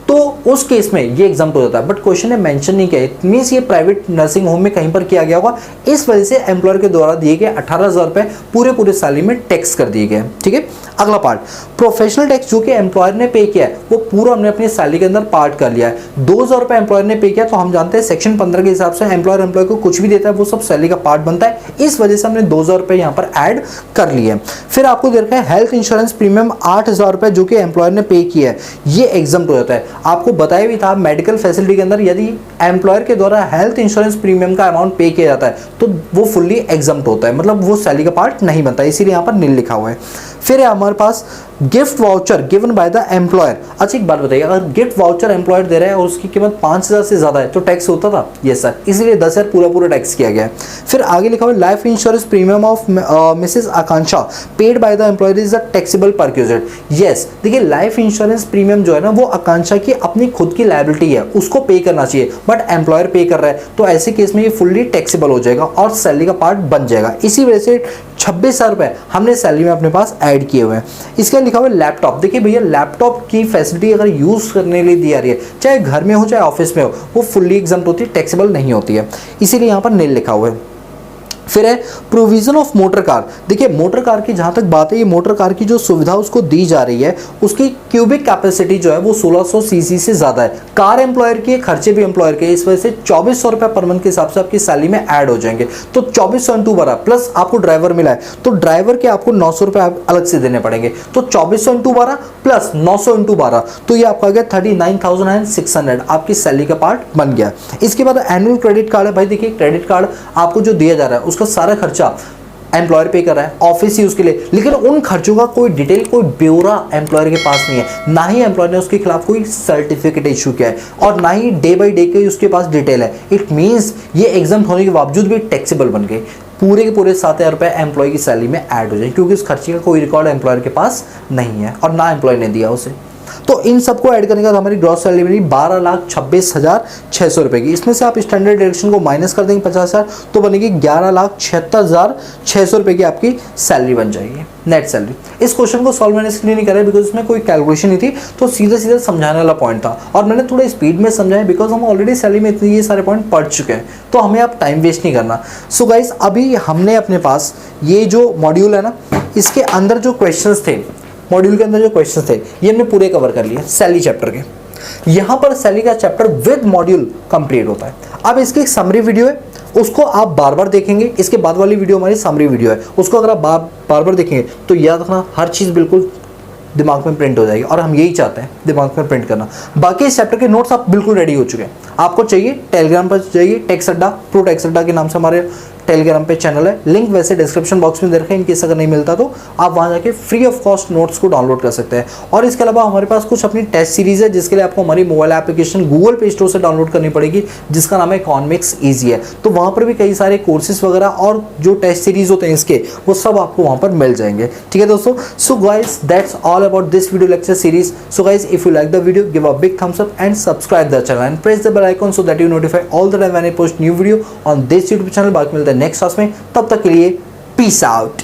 तो उस केस में ये एग्जाम्पल होता है। बट क्वेश्चन ने मेंशन नहीं किया, इट मींस ये प्राइवेट नर्सिंग होम में कहीं पर किया गया होगा, इस वजह से एम्प्लॉयर के द्वारा दिए गए 18,000 रुपए पूरे सैलरी में टैक्स कर दिए गए, ठीक है। अगला पार्ट, प्रोफेशनल टैक्स जो कि एम्प्लॉयर ने पे किया है वो पूरा हमने अपनी सैलरी के अंदर पार्ट कर लिया है। 2,000 रुपए एम्प्लॉयर ने पे किया, तो हम जानते हैं सेक्शन 15 के हिसाब से एम्प्लॉयर को कुछ भी देता है वो सब सैलरी का पार्ट बनता है, इस वजह से हमने 2,000 रुपए यहाँ पर ऐड कर लिए। फिर आपको दे रखा है हेल्थ इंश्योरेंस प्रीमियम 8,000 रुपए जो कि एम्प्लॉयर ने पे किया है, ये एग्जम्प्ट हो जाता है। आपको बताया भी था मेडिकल फैसिलिटी के अंदर यदि एम्प्लॉयर के द्वारा हेल्थ इंश्योरेंस प्रीमियम का अमाउंट पे किया जाता है तो वो फुल्ली एग्जम्प्ट होता है, मतलब वो सैलरी का पार्ट नहीं बनता, इसीलिए यहाँ पर नील लिखा हुआ है। फिर है हमारे पास gift voucher given by the employer. अच्छा एक बात बताइए, अगर गिफ्ट वाउचर एम्प्लॉयर दे रहा है और उसकी कीमत 5,000 से ज्यादा है तो टैक्स होता था? यस सर, इसलिए 10,000 पूरा टैक्स किया गया है। फिर आगे लिखा हुआ life insurance premium of Mrs Akanksha paid by the employer is a taxable perquisite. Yes, देखिए लाइफ इंश्योरेंस प्रीमियम जो है ना वो आकांक्षा की अपनी खुद की लायबिलिटी है, उसको पे करना चाहिए, बट एम्प्लॉयर पे कर रहा है, तो ऐसे केस में ये फुल्ली टैक्सेबल हो जाएगा और सैलरी का पार्ट बन जाएगा। इसी वजह से 26,000 रुपए हमने सैलरी में अपने पास ऐड किए हुए हैं। इसके लिखा हुआ है लैपटॉप। देखिए भैया लैपटॉप की फैसिलिटी अगर यूज करने के लिए दी जा रही है, चाहे घर में हो चाहे ऑफिस में हो, वो फुल्ली एग्जम्प्ट होती है, टैक्सेबल नहीं होती है, इसीलिए यहाँ पर नील लिखा हुआ है। फिर है प्रोविजन ऑफ मोटर कार। देखिए मोटर कार की जहाँ तक बात है, ये मोटर कार की जो सुविधा उसको दी जा रही है उसकी क्यूबिक कैपेसिटी जो है वो 1600 सीसी से ज़्यादा है। कार एम्प्लॉयर की, खर्चे भी एम्प्लॉयर के, इस वजह से 2,400 रुपये पर मंथ के हिसाब से आपकी सैलरी में ऐड हो जाएंगे। तो 2,400 इंटू 12 प्लस आपको ड्राइवर मिला है तो ड्राइवर के आपको 900 रुपये अलग से देने पड़ेंगे। तो 2,400 इंटू 12 प्लस 900 इंटू 12 तो ये आपका गया 39,600 आपकी सैलरी का पार्ट बन गया। इसके बाद एनुअल क्रेडिट कार्ड है। भाई देखिए क्रेडिट कार्ड आपको जो दिया जा रहा है उसका सारा खर्चा एम्प्लॉयर पे कर रहा है, ऑफिस यूज के लिए, लेकिन उन खर्चों का कोई डिटेल, कोई ब्यौरा एम्प्लॉयर के पास नहीं है, ना ही एम्प्लॉयर ने उसके खिलाफ कोई सर्टिफिकेट इशू किया है और ना ही डे बाई डे के उसके पास डिटेल है। इट मींस ये एग्जाम्प्ट होने के बावजूद भी टैक्सेबल बन गए, पूरे के पूरे 7,000 रुपये एम्प्लॉय की सैलरी में ऐड हो जाए, क्योंकि उस खर्चे का कोई रिकॉर्ड एम्प्लॉयर के पास नहीं है और ना एम्प्लॉय ने दिया उसे। तो इन सबको ऐड करने के बाद हमारी ग्रॉस सैलरी बनी 12,26,600 रुपए की। इसमें से आप स्टैंडर्ड डिडक्शन को माइनस कर देंगे 50,000 तो बनेगी 11,76,600 रुपए की आपकी सैलरी बन जाएगी, नेट सैलरी। इस क्वेश्चन को सॉल्व मैंने इसलिए नहीं करा बिकॉज इसमें कोई कैलकुलेशन नहीं थी, तो सीधा सीधा समझाने वाला पॉइंट था और मैंने थोड़ा स्पीड में समझाया बिकॉज हम ऑलरेडी सैलरी में इतने ये सारे पॉइंट पढ़ चुके हैं, तो हमें अब टाइम वेस्ट नहीं करना। सो गाइस अभी हमने अपने पास ये जो मॉड्यूल है ना, इसके अंदर जो क्वेश्चंस थे, मॉड्यूल के अंदर जो क्वेश्चंस थे ये हमने पूरे कवर कर लिए सैलरी चैप्टर के। यहाँ पर सैलरी का चैप्टर विद मॉड्यूल कंप्लीट होता है। अब इसकी एक समरी वीडियो है, उसको आप बार बार देखेंगे। इसके बाद वाली वीडियो हमारी समरी वीडियो है, उसको अगर आप बार बार देखेंगे तो याद रखना हर चीज़ बिल्कुल दिमाग में प्रिंट हो जाएगी और हम यही चाहते हैं दिमाग में प्रिंट करना। बाकी इस चैप्टर के नोट्स आप बिल्कुल रेडी हो चुके हैं। आपको चाहिए टेलीग्राम पर जाइए, टैक्स अड्डा, प्रो टैक्स अड्डा के नाम से हमारे टेलीग्राम पे चैनल है, लिंक वैसे डिस्क्रिप्शन बॉक्स में दे रखा है। इनकेस अगर नहीं मिलता तो आप वहाँ जाके फ्री ऑफ कॉस्ट नोट्स को डाउनलोड कर सकते हैं। और इसके अलावा हमारे पास कुछ अपनी टेस्ट सीरीज है जिसके लिए आपको हमारी mobile application Google play store से डाउनलोड करनी पड़ेगी, जिसका नाम है इकोनॉमिक्स ईजी है। तो वहाँ पर भी कई सारे कोर्सेज वगैरह और जो टेस्ट सीरीज होते हैं इसके, वो सब आपको वहाँ पर मिल जाएंगे। ठीक है दोस्तों, so guys that's all about this video lecture series. So guys if you like the video give a big thumbs up and subscribe the channel and press the bell icon so that you notify all the time when I post new video on this YouTube channel. बाकी मिलते हैं next class में, तब तक के लिए peace out.